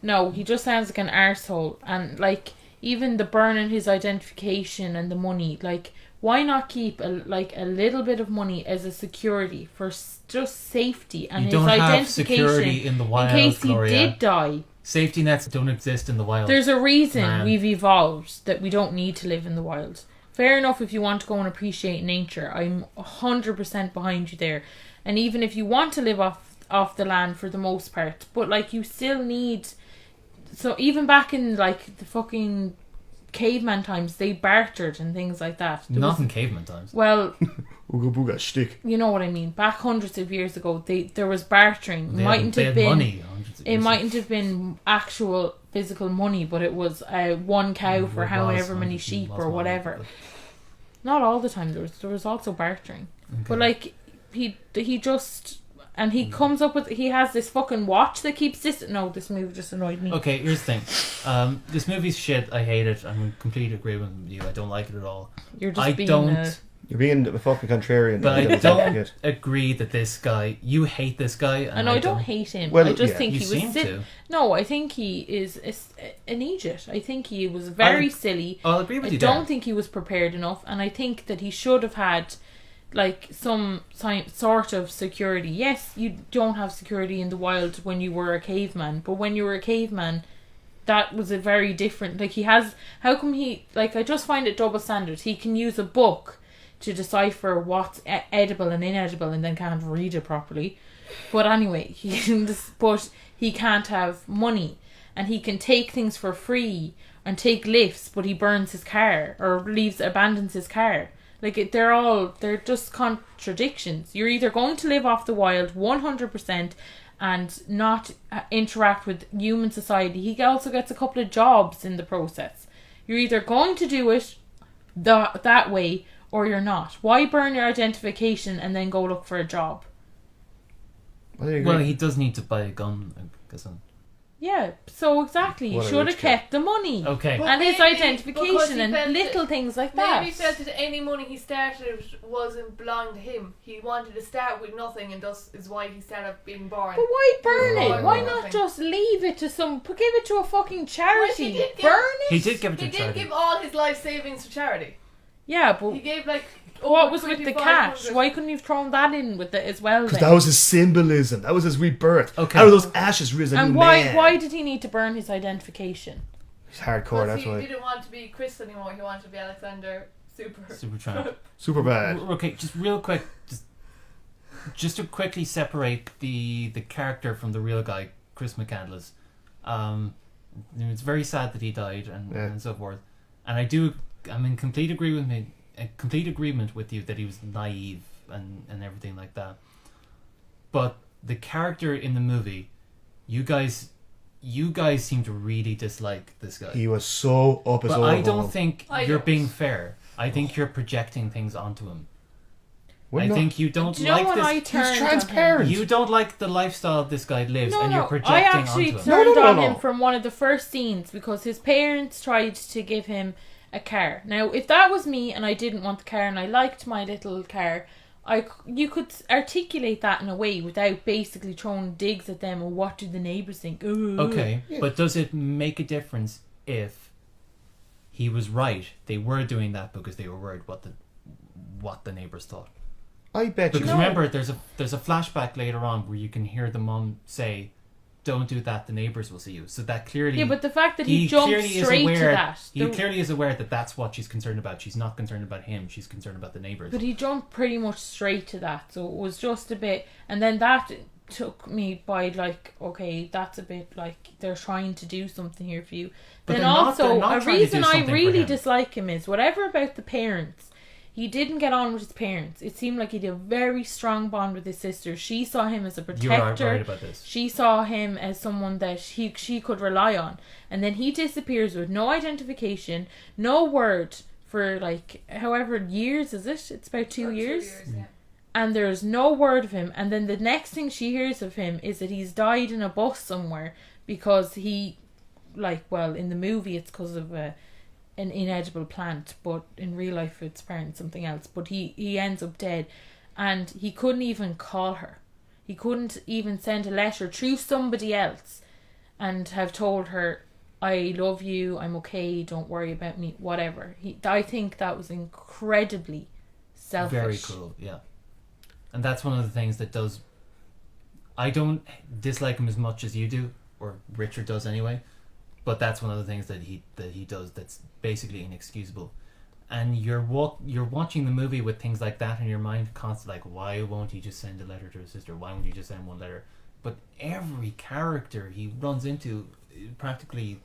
No, he just sounds like an arsehole. And like even the burning his identification and the money, like why not keep a little bit of money as a security for just safety and You his don't have identification security in the wild, in case Gloria. he did die. Safety nets don't exist in the wild. There's a reason Man. we've evolved that we don't need to live in the wild. Fair enough if you want to go and appreciate nature. I'm 100% behind you there. And even if you want to live off the land for the most part, but like you still need. So even back in like the fucking caveman times, they bartered and things like that. There Not was- in caveman times. well, Ooga booga shtick. you know what I mean. Back hundreds of years ago, there was bartering. They Mightn't had have been money. hundreds of it years mightn't have been actual physical money, but it was one cow for It was however many hundreds- sheep lots or of money, whatever. but- Not all the time. There was also bartering, Okay. but like he just and he comes up with he has this fucking watch that keeps this. No, this movie just annoyed me. Okay, here's the thing. This movie's shit. I hate it. I'm in complete agreement with you. I don't like it at all. You're just I being don't. You're being a fucking contrarian. But You I don't don't get- agree that this guy. You hate this guy. And I know I don't hate him. Well, I just yeah. think You he seem was to. No, I think he is an idiot. I think he was very silly. I'll agree with I you don't there. think he was prepared enough, and I think that he should have had like some sort of security. Yes, you don't have security in the wild when you were a caveman, but when you were a caveman, that was a very different. Like he has. How come he? Like I just find it double standard. He can use a book to decipher what's edible and inedible, and then can't read it properly. But anyway, but he can't have money, and he can take things for free and take lifts, but he burns his car or abandons his car. Like they're just contradictions. You're either going to live off the wild 100% and not interact with human society. He also gets a couple of jobs in the process. You're either going to do it that way or you're not. Why burn your identification and then go look for a job? Well, he does need to buy a gun, I guess. Yeah, so exactly. He What a should have rich kept the money. Okay. But And his maybe because identification he and felt little that- things like that. Maybe he felt that any money he started wasn't belonged to him. He wanted to start with nothing, and thus is why he started being born. But why burn Oh, it? Why no. not just leave it to give it to a fucking charity? Well, he did give- Burn it? He did give it to He did charity. give all his life savings to charity. Yeah, but He gave like what over was with the 2,500. cash? Why couldn't you have thrown that in with it as well Because then? that was his symbolism. That was his rebirth. Okay. Out of those ashes risen a And new why man. why did he need to burn his identification? He's hardcore, Because that's he why. didn't want to be Chris anymore. He wanted to be Alexander Super. Supertramp. Super bad. Okay, just real quick, just to quickly separate the character from the real guy, Chris McCandless. It's very sad that he died and so forth. And I'm in complete agreement with you that he was naive and everything like that. But the character in the movie, you guys seem to really dislike this guy. He was so up his But own I don't hole. think I you're don't. being fair. I think you're projecting things onto him. Wouldn't I think you don't Do you know like when this. I turned transparent. on him? You don't like the lifestyle this guy lives, No, and you're no, I projecting actually onto him. turned No. on him from one of the first scenes because his parents tried to give him a car. Now, if that was me and I didn't want the car and I liked my little car, you could articulate that in a way without basically throwing digs at them or what do the neighbours think. Ooh. Okay, but does it make a difference if he was right? They were doing that because they were worried what the neighbours thought. I bet you. Because remember, there's a flashback later on where you can hear the mum say, "Don't do that. The neighbours will see you." So that clearly, Yeah, but the fact that he jumped clearly is straight to aware. that. He clearly is aware that that's what she's concerned about. She's not concerned about him. She's concerned about the neighbours. But he jumped pretty much straight to that, so it was just a bit, and then that took me by like, okay, that's a bit like they're trying to do something here for you. But Then they're not- also, they're not a trying to do reason I something for really him. dislike him is whatever about the parents. He didn't get on with his parents. It seemed like he had a very strong bond with his sister. She saw him as a You are protector. right about this. She saw him as someone that she could rely on. And then he disappears with no identification, no word for like however years is it? It's about 2 years. Yeah. And there's no word of him. And then the next thing she hears of him is that he's died in a bus somewhere because he, like, well, in the movie it's because of an inedible plant, but in real life it's apparently something else. But he ends up dead, and he couldn't even call her. He couldn't even send a letter through somebody else and have told her, "I love you, I'm okay, don't worry about me," whatever. I think that was incredibly selfish. Very cool, yeah. And that's one of the things that does. I don't dislike him as much as you do, or Richard does anyway. But that's one of the things that he does that's basically inexcusable. And you're watching the movie with things like that in your mind, constantly like, why won't he just send a letter to his sister? Why won't he just send one letter? But every character he runs into practically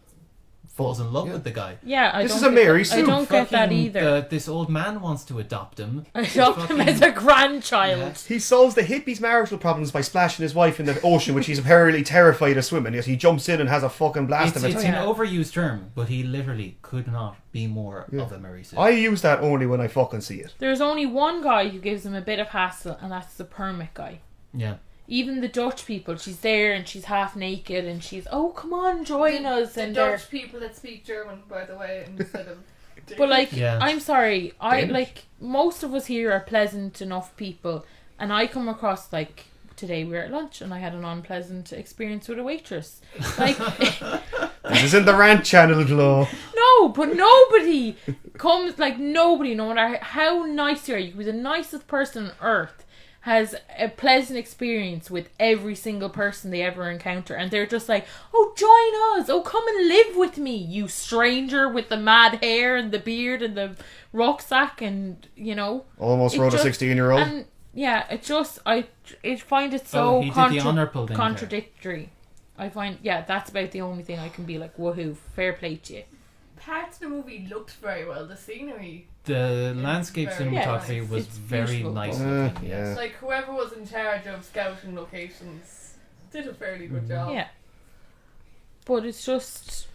falls in love with the guy. Yeah, This is a Mary I Sue. don't get that Fucking, either. this old man wants to adopt him. Adopt him as a grandchild. He solves the hippie's marital problems by splashing his wife in the ocean, which he's apparently terrified of swimming. Yet he jumps in and has a fucking blast It's of it. an overused term, but he literally could not be more of a Mary Sue. I use that only when I fucking see it. There's only one guy who gives him a bit of hassle, and that's the permit guy. Yeah. Even the Dutch people, she's there and she's half naked and she's, "Oh, come on, join us." The And they're, Dutch people that speak German, by the way, instead of. but like, Yeah. I'm sorry, Danish. like most of us here are pleasant enough people, and I come across like today we were at lunch and I had an unpleasant experience with a waitress. Like, This isn't the rant channel, Glow. no, but nobody comes, like nobody, no matter how nice you are, you could be the nicest person on earth, has a pleasant experience with every single person they ever encounter, and they're just like, "Oh, join us, oh, come and live with me, you stranger with the mad hair and the beard and the rucksack," and you know, Almost it wrote a just- 16-year-old. and yeah, it just, I find it so he did the honour pull thing there. contradictory. I find, yeah, that's about the only thing I can be like, woohoo, fair play to you. Parts of the movie looked very well. The scenery, The landscape very cinematography nice. was It's very beautiful. nice. Yeah. looking, yes. like whoever was in charge of scouting locations Did a fairly good job. Yeah. But it's just,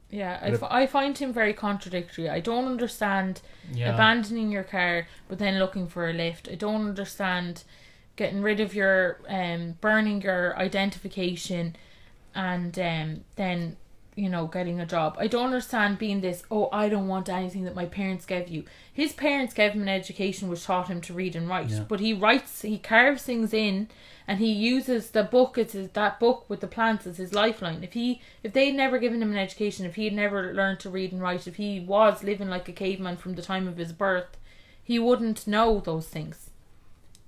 yeah, I find him very contradictory. I don't understand Yeah. abandoning your car but then looking for a lift. I don't understand getting rid of your, burning your identification and then, you know, getting a job. I don't understand being this, oh, I don't want anything that my parents gave you. His parents gave him an education which taught him to read and write. Yeah. But he carves things in, and he uses the book, that book with the plants as his lifeline. If they'd never given him an education, if he had never learned to read and write, if he was living like a caveman from the time of his birth, he wouldn't know those things.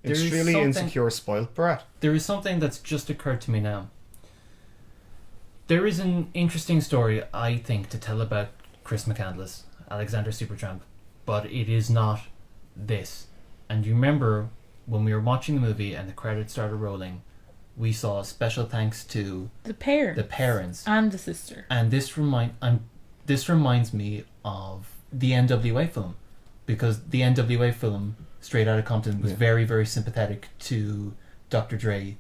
There is Extremely something- insecure, spoiled brat. There is something that's just occurred to me now. There is an interesting story, I think, to tell about Chris McCandless, Alexander Supertramp, but it is not this. And you remember when we were watching the movie and the credits started rolling, we saw a special thanks to The parents. And the sister. And this reminds me of the NWA film, because the NWA film, Straight Outta Compton, was very, very sympathetic to Dr. Dre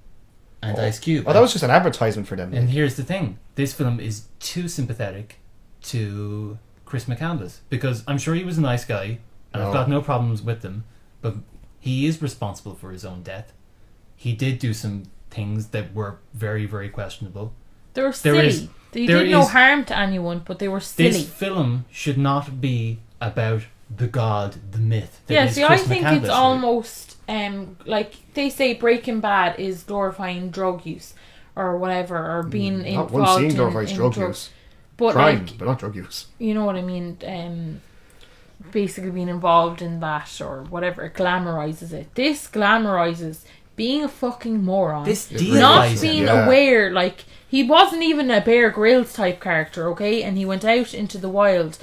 and Ice Cube. Oh, that was just an advertisement for them. And here's the thing: this film is too sympathetic to Chris McCandless, because I'm sure he was a nice guy, and I've got no problems with him, but he is responsible for his own death. He did do some things that were very, very questionable. They were silly. They did no harm to anyone, but they were silly. This film should not be about the god, the myth. That Yeah, is see, Chris I think McCandless, it's right? almost like they say Breaking Bad is glorifying drug use or whatever, or being Not one involved scene in glorifies drug drug- use. But Crime, like, but not drug use. you know what I mean? Basically being involved in that or whatever, it glamorizes it. This glamorizes being a fucking moron. This Not deifies being him. aware, like, he wasn't even a Bear Grylls type character, okay? And he went out into the wild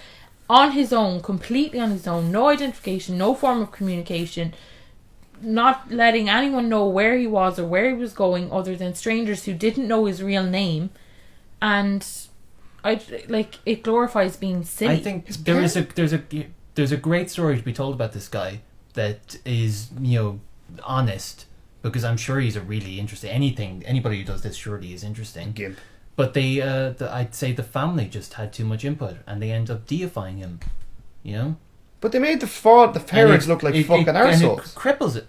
on his own, completely on his own, no identification, no form of communication, not letting anyone know where he was or where he was going other than strangers who didn't know his real name. And it glorifies being silly. I think there's a great story to be told about this guy that is, you know, honest, because I'm sure he's a really interesting. Anybody who does this surely is interesting. Gimp. But I'd say the family just had too much input, and they end up deifying him. You know. But they made the parents look like fucking arseholes. And it cripples it.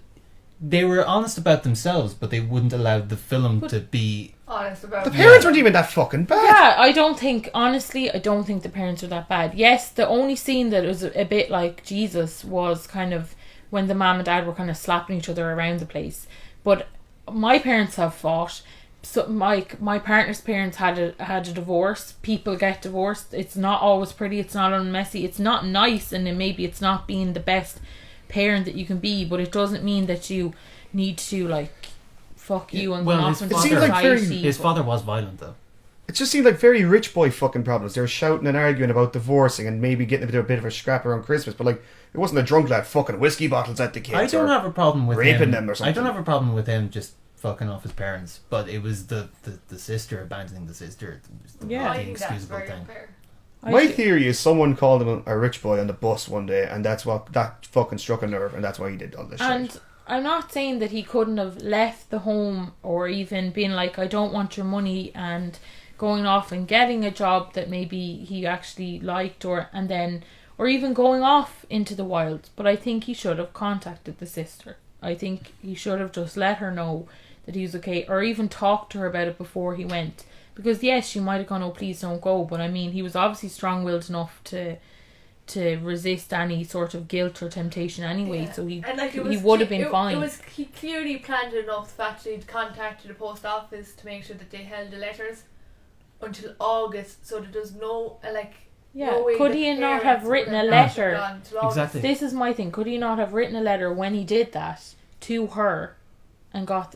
They were honest about themselves, but they wouldn't allow the film to be Honest about The it. parents weren't even that fucking bad. Yeah, I don't think the parents are that bad. Yes, the only scene that was a bit like Jesus was kind of when the mom and dad were kind of slapping each other around the place. But my parents have fought. So my partner's parents had a divorce. People get divorced. It's not always pretty. It's not unmessy. It's not nice, and then maybe it's not being the best parent that you can be. But it doesn't mean that you need to like fuck you and come off into society. His father was violent though. It just seemed like very rich boy fucking problems. They were shouting and arguing about divorcing and maybe getting a bit of a scrap around Christmas, but like it wasn't a drunk lad fucking whiskey bottles at the kids. I don't have a problem with raping him. them or something. I don't have a problem with him just fucking off his parents, but it was the sister abandoning the sister. Yeah. I think that's inexcusable very thing. unfair. My theory is someone called him a rich boy on the bus one day, and that fucking struck a nerve, and that's why he did all this And shit. I'm not saying that he couldn't have left the home or even been like, I don't want your money, and going off and getting a job that maybe he actually liked, or even going off into the wild. But I think he should have contacted the sister. I think he should have just let her know that he was okay, or even talked to her about it before he went. Because yes, she might have gone, oh please don't go, but I mean, he was obviously strong-willed enough to resist any sort of guilt or temptation anyway, Yeah. so he And, like, would have been fine. He clearly planned enough the fact that he'd contacted the post office to make sure that they held the letters until August, so that there's no Yeah, no way could the he not parents have would written a not letter? gone till August. Exactly. This is my thing. Could he not have written a letter when he did that to her, and got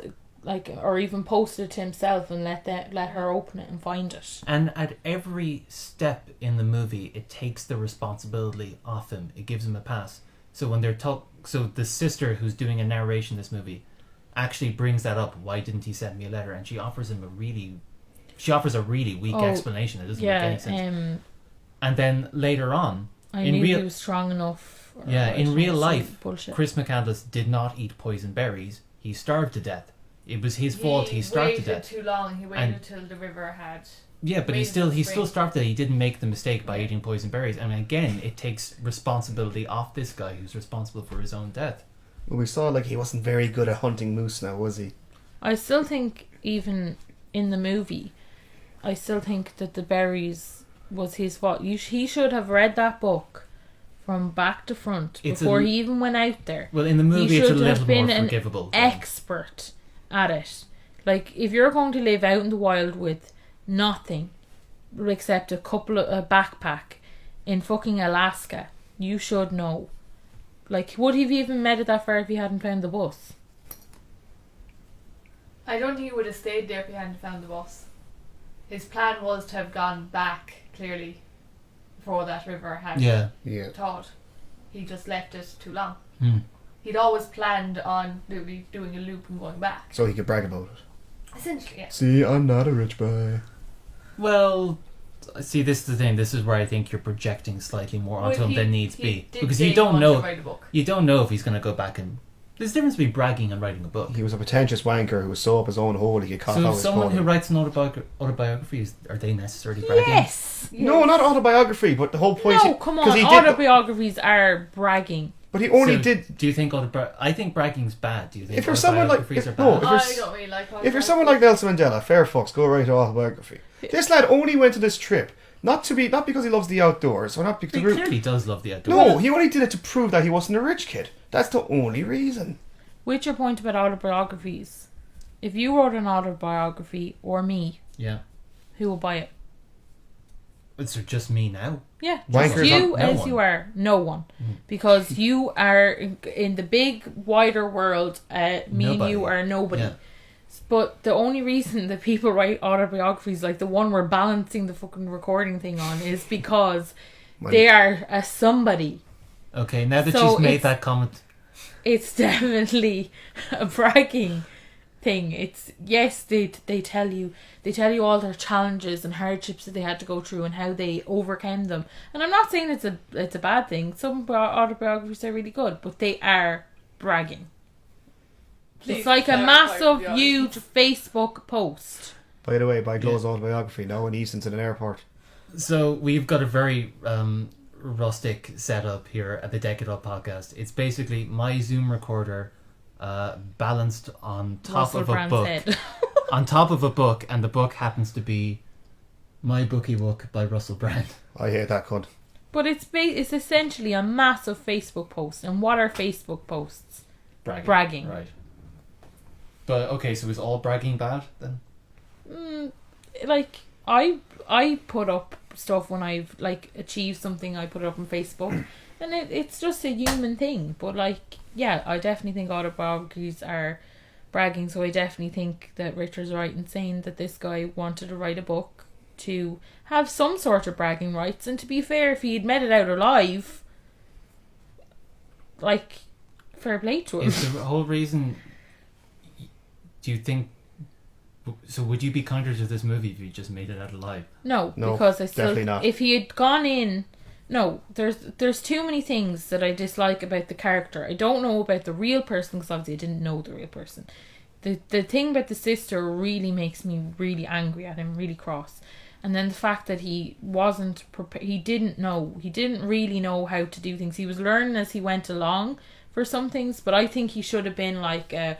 or even posted it to himself and let her open it and find it? And at every step in the movie, it takes the responsibility off him. It gives him a pass. So when so the sister who's doing a narration in this movie actually brings that up. Why didn't he send me a letter? And she offers a really weak explanation. It doesn't make any sense. And then later on, I knew he was strong enough. in real life, bullshit. Chris McCandless did not eat poison berries. He starved to death. it was his fault. He started waited it. too long. He waited till the river had. Yeah, but he waited still spring. started it. He didn't make the mistake by eating poison berries. And again, it takes responsibility off this guy who's responsible for his own death. Well, we saw like he wasn't very good at hunting moose now, was he? I still think, even in the movie, I still think that the berries was his fault. He should have read that book from back to front It's before he even went out there. Well, in the movie, He it's a should have little been more an forgivable. expert at it. Like, if you're going to live out in the wild with nothing except a backpack in fucking Alaska, you should know. Like, would he have even made it that far if he hadn't found the bus? I don't think he would have stayed there if he hadn't found the bus. His plan was to have gone back, clearly, before that river had Yeah. Yeah. thawed. He just left it too long. Hmm. He'd always planned on doing a loop and going back. So he could brag about it. Essentially, yeah. See, I'm not a rich boy. Well, see, this is the thing. This is where I think you're projecting slightly more onto Well, him he- than needs he be, did because say you he don't wanted to know. write a book. You don't know if he's going to go back and. There's a difference between bragging and writing a book. He was a pretentious wanker who was so up his own hole he could cough out So, his someone who colon. writes an autobiography, are they necessarily bragging? Yes! No, not autobiography, but the whole point. No, come on. He did, Autobiographies are bragging. but he only So, did. Do you think I think bragging's bad. Do you think If you're someone like- autobiographies are no, bad? if you're I s- don't really like If you're someone like Nelson Mandela, fair fucks, go write an autobiography. This lad only went to this trip not because he loves the outdoors, or not because. He clearly does love the outdoors. No, he only did it to prove that he wasn't a rich kid. That's the only reason. With your point about autobiographies, if you wrote an autobiography, or me, Yeah. who will buy it? It's just me now. Yeah, Wankers just you on- no as one. you are. No one. Because you are in the big, wider world, me and you Nobody. are nobody. Yeah. But the only reason that people write autobiographies, like the one we're balancing the fucking recording thing on, is because they are a somebody. Okay, now that So she's made it's- that comment, It's definitely a bragging thing. It's, yes, they tell you all their challenges and hardships that they had to go through and how they overcame them. And I'm not saying it's a bad thing. Some autobiographies are really good, but they are bragging. It's like a clarify, massive, to be honest. huge Facebook post. By the way, by Glow's autobiography, now in Easton's in an airport. so we've got a very rustic setup here at the Decade Up podcast. It's basically my Zoom recorder balanced on top Russell of a Brand's book. head. On top of a book, and the book happens to be My Bookie Book by Russell Brand. I hate that cunt. But it's essentially a massive Facebook post. And what are Facebook posts? Bragging. Right. But okay, so is all bragging bad then? Like, I put up stuff when I've like achieved something. I put it up on Facebook, and it's just a human thing. But like, yeah, I definitely think autobiographies are bragging. So I definitely think that Richard's right in saying that this guy wanted to write a book to have some sort of bragging rights. And to be fair, if he'd made it out alive, like, fair play to him. Is the whole reason? Do you think? So would you be kinder to this movie if you just made it out alive? No, because I still, definitely not. if he had gone in, no, there's too many things that I dislike about the character. I don't know about the real person because obviously I didn't know the real person. The thing about the sister really makes me really angry at him, really cross. And then the fact that he wasn't prepared, he didn't really know how to do things. He was learning as he went along for some things, but I think he should have been like a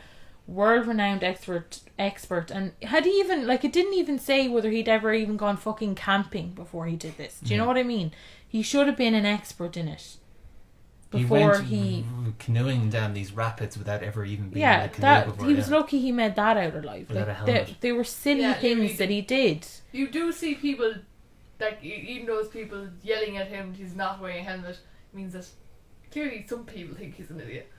world-renowned expert, and had he even, like, it didn't even say whether he'd ever even gone fucking camping before he did this. Do you know what I mean? He should have been an expert in it before he went canoeing down these rapids without ever even being in yeah, a canoe that before. he was lucky he made that out alive. Without a Like, helmet. they were silly Yeah, things literally. that he did. You do see people, like, even those people yelling at him he's not wearing a helmet, means that clearly some people think he's an idiot.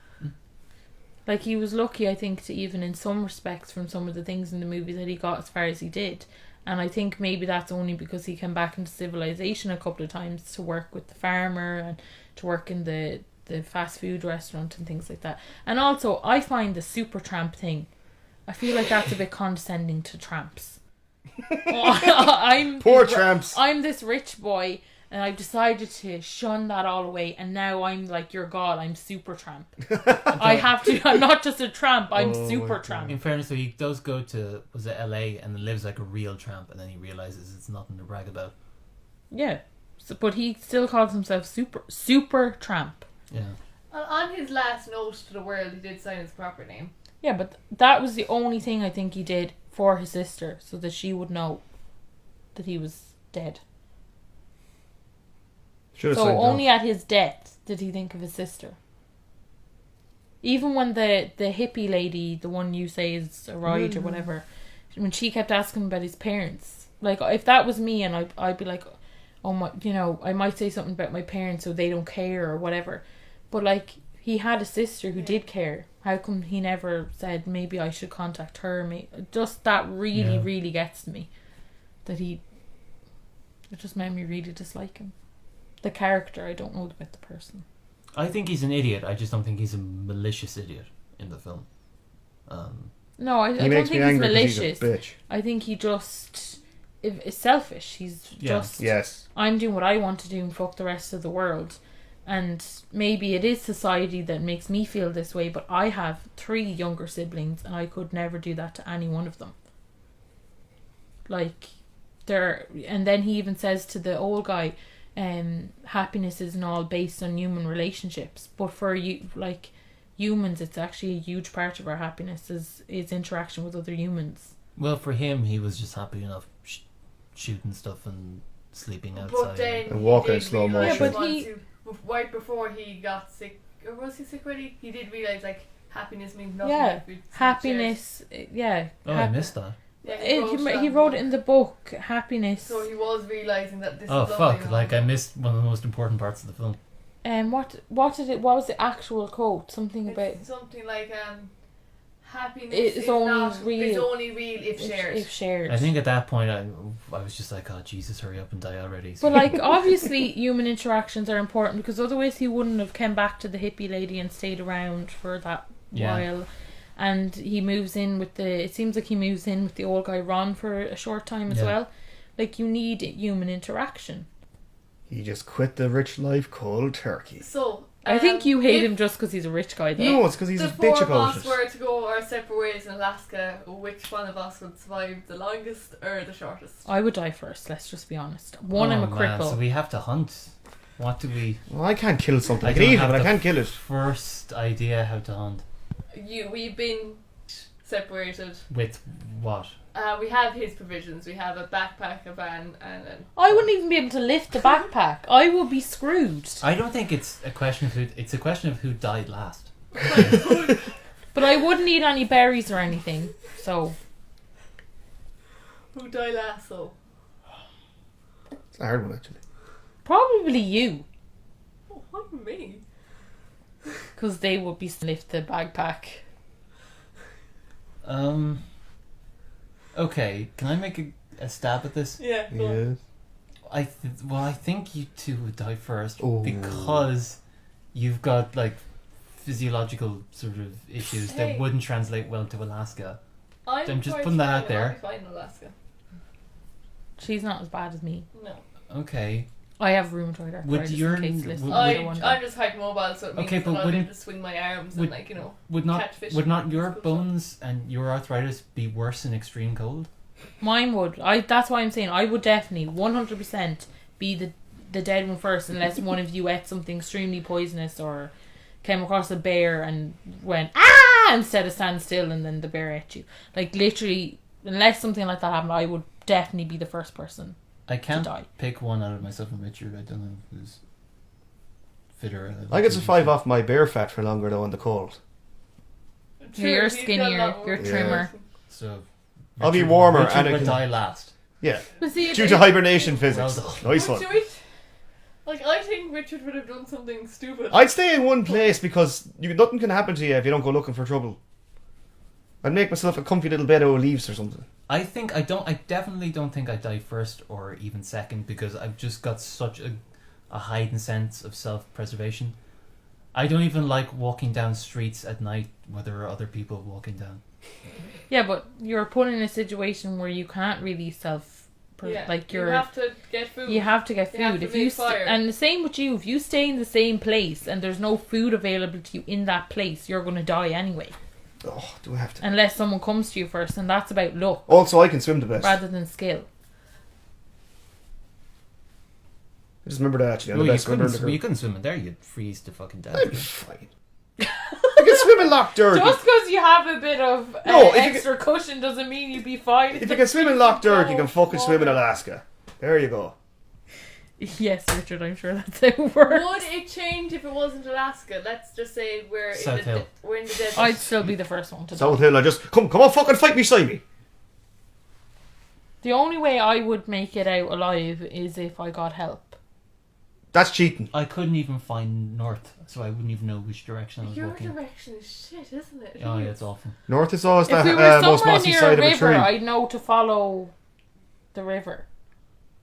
Like, he was lucky, I think, to even in some respects from some of the things in the movie that he got as far as he did. And I think maybe that's only because he came back into civilization a couple of times to work with the farmer and to work in the fast food restaurant and things like that. And also, I find the super tramp thing, I feel like that's a bit condescending to tramps. Poor tramps. I'm this rich boy And I've decided to shun that all away, and now I'm like your god, I'm super tramp. I have to, I'm not just a tramp, I'm Oh super my God. tramp. In fairness, though, he does go to, was it LA, and lives like a real tramp, and then he realizes it's nothing to brag about. Yeah. So, but he still calls himself super tramp. Yeah. On his last note to the world, he did sign his proper name. Yeah, but that was the only thing I think he did for his sister, so that she would know that he was dead. Should have So signed only at his death did he think of his sister. Even when the hippie lady, the one you say is a ride or whatever, when she kept asking him about his parents, like if that was me, and I'd be like, oh my, you know, I might say something about my parents so they don't care or whatever, but like he had a sister who did care. How come he never said maybe I should contact her? Just that really gets to me. That it just made me really dislike him. The character, I don't know about the person. I think he's an idiot. I just don't think he's a malicious idiot in the film. No, I He don't makes think me he's angry because malicious. he's a bitch. I think he just is selfish. He's just Yes. I'm doing what I want to do and fuck the rest of the world. And maybe it is society that makes me feel this way, but I have 3 younger siblings and I could never do that to any one of them. Like and then he even says to the old guy, happiness isn't all based on human relationships, but for you, like humans, it's actually a huge part of our happiness is interaction with other humans. Well, for him, he was just happy enough shooting stuff and sleeping outside. But then And walking in he did slow realise motion. once Yeah, right before he got sick, or was he sick already? He did realise like happiness means nothing. Yeah, if it's not happiness. Yeah, Oh, I missed that. shared. Yeah, he wrote it in the book. Happiness. So he was realising that this Oh, is lovely fuck. Like, I missed one of the most important parts of the film. What was the actual quote? Something about It's something like happiness It's is only not, real it's only real if shared. if shared. I think at that point, I was just like, oh, Jesus, hurry up and die already. So, But like obviously human interactions are important, because otherwise he wouldn't have come back to the hippie lady and stayed around for that while. And he moves in with it seems like he moves in with the old guy Ron for a short time as well. Like, you need human interaction. He just quit the rich life cold turkey. So I think you hate if him just because he's a rich guy though. No, it's because he's the a four bitch of about us it. were to go our separate ways in Alaska, which one of us would survive the longest or the shortest? I would die first, let's just be honest. One, I'm a man, cripple. so we have to hunt. What do we... Well, I can't kill something. I don't can eat it, have but I the can't kill it. First idea how to hunt. We've been separated. With what? We have his provisions. We have a backpack, a van, and an... I wouldn't even be able to lift the backpack. I would be screwed. I don't think it's a question of who... It's a question of who died last. But I wouldn't eat any berries or anything. So Who died last, though? It's a hard one, actually. probably you, Oh, why me? because they would be lift the backpack. Okay, can I make a stab at this? Yeah, go on. Yeah. I think you two would die first Oh. because you've got like physiological sort of issues Hey. that wouldn't translate well to Alaska. I'm just quite putting that fine. out there. I'll be fine in Alaska. She's not as bad as me. No. Okay. I have rheumatoid arthritis. Would your- in case listeners would- don't wonder. I'm just hypermobile, so it means Okay, that but I'll be wouldn't- able to swing my arms would- and, like, you know, Would catch fish not and your stuff. bones and your arthritis be worse in extreme cold? Mine would. That's why I'm saying I would definitely 100% be the dead one first, unless one of you ate something extremely poisonous or came across a bear and went instead of stand still and then the bear ate you. Like, literally, unless something like that happened, I would definitely be the first person. I can't die. pick one out of myself and Richard. I don't know who's fitter. I could survive off my bear fat for longer, though, in the cold. True, You're he's got a skinnier, lot more- you're trimmer. So I'll be Richard- warmer Richard and I would can- die last. Yeah. But see, Due to hibernation physics. Well done. Nice one. Would you eat- Like, I think Richard would have done something stupid. I'd stay in one place because nothing can happen to you if you don't go looking for trouble. I'd make myself a comfy little bed out of leaves or something. I definitely don't think I'd die first or even second because I've just got such a heightened sense of self-preservation. I don't even like walking down streets at night where there are other people walking down. Yeah, but you're put in a situation where you can't really like you have to get food. You have to get You have food. to If you make fire. and the same with you, if you stay in the same place and there's no food available to you in that place, you're going to die anyway. Oh, do I have to? Unless someone comes to you first, and that's about luck Also, I can swim the best. rather than skill. I just remember that actually. I'm Well, the you best swimmer in the couldn't, you group. couldn't swim in there. You'd freeze to fucking death. I'm fine. I can swim in Loch Derg. Just because you have a bit of No, if you extra cushion doesn't mean you'd be fine. If you can swim in Loch Derg, you can fucking swim in it. Alaska. There you go. Yes, Richard, I'm sure that's how it works. Would it change if it wasn't Alaska? Let's just say South Hill. we're in the desert. I'd still be the first one to die. South Hill, I just come on, fucking fight me, Simey. The only way I would make it out alive is if I got help. That's cheating. I couldn't even find north, so I wouldn't even know which direction I was Your looking. direction is shit, isn't it? Oh yeah, it's awful. North is always If the we were most somewhere mossy near a side of a river, tree. I'd know to follow the river.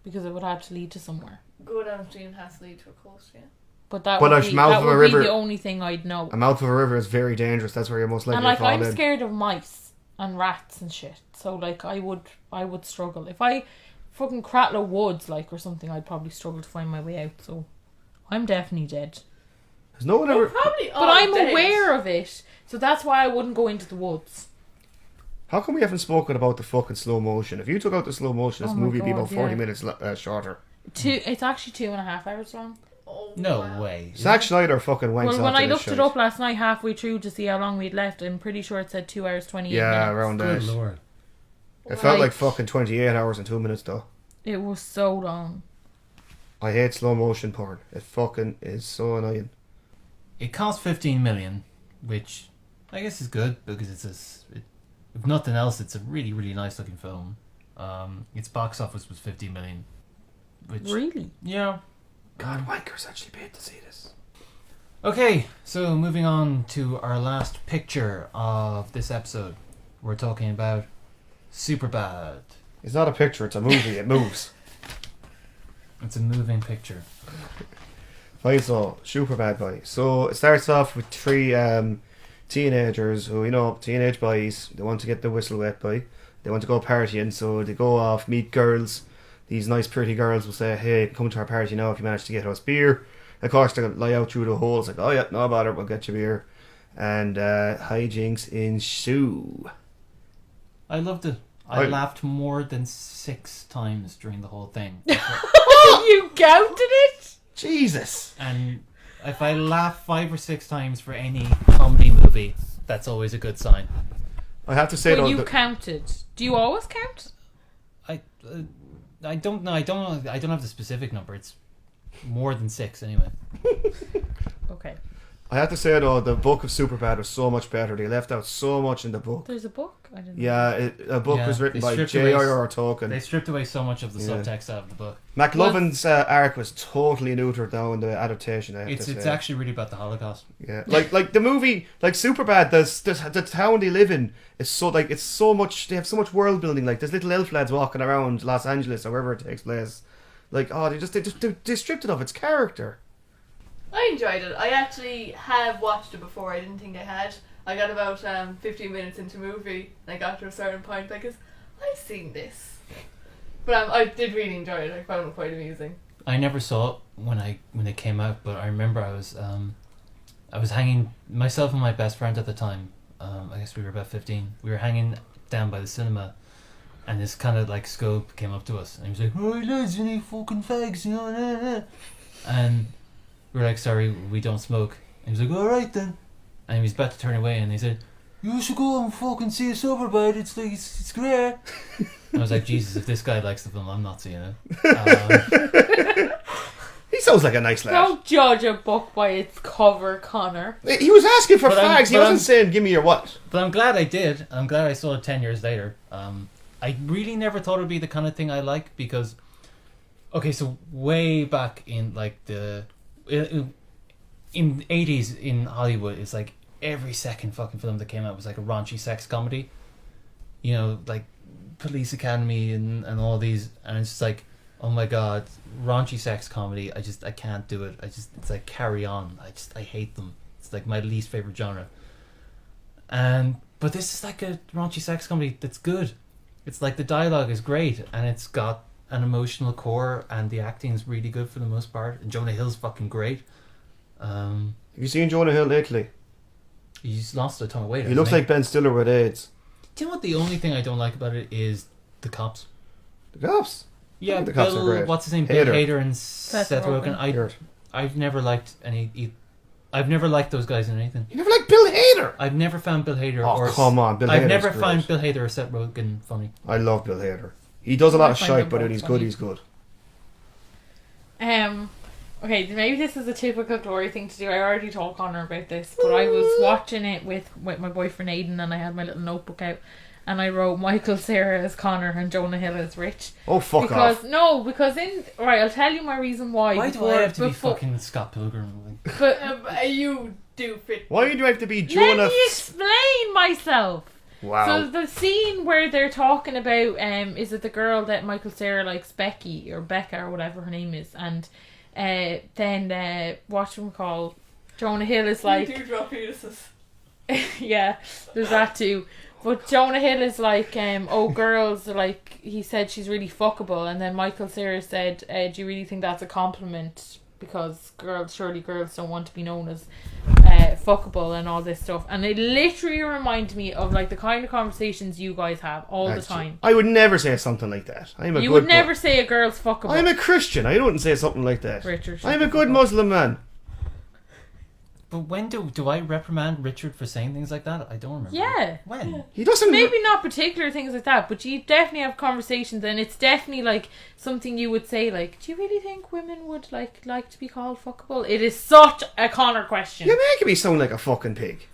Because it would have to lead to somewhere. Go downstream has to lead to a coast, yeah. But that But would, a be, mouth that of a would be river- the only thing I'd know. A mouth of a river is very dangerous. That's where you're most likely And to like fall I'm in. scared of mice and rats and shit. So like I would struggle. If I fucking Cratlow Woods like or something, I'd probably struggle to find my way out. So I'm definitely dead. There's no one We're ever. probably all But I'm dead. aware of it. So that's why I wouldn't go into the woods. How come we haven't spoken about the fucking slow motion? If you took out the slow motion, this Oh my movie would be God, about 40 yeah. minutes shorter. It's actually 2.5 hours long. Oh, No wow. way. Zack Schneider fucking wanks Well, when out I to this looked it shite. up last night halfway through to see how long we'd left, I'm pretty sure it said 2 hours 28 Yeah, minutes. around Good that. lord. It felt Like- like fucking 28 hours and 2 minutes though. It was so long. I hate slow motion porn. It fucking is so annoying. It cost 15 million, which I guess is good because if nothing else, it's a really, really nice looking film. Its box office was 50 million, which Really? yeah. God, wankers actually paid to see this. Okay, so moving on to our last picture of this episode, we're talking about Superbad. It's not a picture, it's a movie. It moves. It's a moving picture. Right, so super bad boy. So it starts off with three teenagers who, teenage boys. They want to get the whistle wet by. They want to go partying, so they go off, meet girls. These nice, pretty girls will say, "Hey, come to our party now if you manage to get us beer." Of course, they're gonna lie out through the hole. It's like, "Oh yeah, no bother, we'll get you beer." And hijinks ensue. I loved it. I I- laughed more than 6 times during the whole thing. You counted it? Jesus. And if I laugh 5 or 6 times for any comedy movie, that's always a good sign. I have to say But though, you counted. Do you always count? I don't know. I don't have the specific number. It's more than 6 anyway. Okay. I have to say though, the book of Superbad was so much better. They left out so much in the book. There's a book? I didn't know. Yeah, a book Yeah, was written they by stripped J.R.R. away- Tolkien. They stripped away so much of the Yeah. subtext out of the book. McLovin's arc was totally neutered now in the adaptation. I have It's to it's say. actually really about the Holocaust. Yeah, like the movie, like Superbad. The town they live in is so like it's so much. They have so much world building. Like there's little elf lads walking around Los Angeles or wherever it takes place. Like they stripped it of its character. I enjoyed it. I actually have watched it before. I didn't think I had. I got about 15 minutes into the movie and I got to a certain point because I've seen this. But I did really enjoy it. I found it quite amusing. I never saw it when it came out, but I remember I was hanging, myself and my best friend at the time. I guess we were about 15. We were hanging down by the cinema, and this kind of like scope came up to us, and he was like, "Oh, lads, you need fucking fags, you know?" Nah, nah. And we were like, "Sorry, we don't smoke." And he was like, "All right then," and he was about to turn away, and he said, "You should go and fucking see a Superbad. It's like it's great." I was like, Jesus, if this guy likes the film, I'm not seeing it. He sounds like a nice lad. Don't judge a book by its cover, Connor. He was asking for But fags. He wasn't saying, "Give me your what." But I'm glad I did. I'm glad I saw it 10 years later. I really never thought it would be the kind of thing I like because, okay, so way back in like in the 80s in Hollywood, it's like every second fucking film that came out was like a raunchy sex comedy. You know, like Police Academy and all these, and it's just like, oh my god, raunchy sex comedy. I can't do it. It's like Carry On. I hate them. It's like my least favorite genre. But this is like a raunchy sex comedy that's good. It's like the dialogue is great, and it's got an emotional core, and the acting's really good for the most part. And Jonah Hill's fucking great. Have you seen Jonah Hill lately? He's lost a ton of weight. He looks like Ben Stiller with AIDS. Do you know what the only thing I don't like about it is the cops? The cops? Yeah, The cops are Bill, great. what's his name? Bill Hader. Hader and Seth Rogen. Weird. I've never liked I've never liked those guys in anything. You never liked Bill Hader? I've never found Bill Hader Oh, or come on. Bill I've Hader's never great. found Bill Hader or Seth Rogen funny. I love Bill Hader. He does a lot I of find shite, them but when both he's good, funny. he's good. Okay, maybe this is a typical Glory thing to do. I already told Connor about this, but I was watching it with my boyfriend Aidan, and I had my little notebook out, and I wrote Michael Cera as Connor and Jonah Hill as Rich. Oh, fuck off. Because I'll tell you my reason why. Why do I have to be fucking Scott Pilgrim? But You do fit. Why do I have to be let Jonah? me explain myself. Wow. So the scene where they're talking about is it the girl that Michael Cera likes, Becky or Becca or whatever her name is, and then whatchamacall, Jonah Hill is like, You do drop fetuses. yeah, there's that too. But Jonah Hill is like, oh, girls are like, he said she's really fuckable, and then Michael Cera said, do you really think that's a compliment? Because surely girls don't want to be known as fuckable and all this stuff. And it literally reminded me of like the kind of conversations you guys have all the time. I would never say something like that. You would never say a girl's fuckable. I'm a Christian. I wouldn't say something like that. Richard, I'm a good Muslim man. But when do I reprimand Richard for saying things like that? I don't remember. Yeah. When? He doesn't. Maybe not particular things like that, but you definitely have conversations, and it's definitely like something you would say, like, do you really think women would like to be called fuckable? It is such a Connor question. You're making me sound like a fucking pig.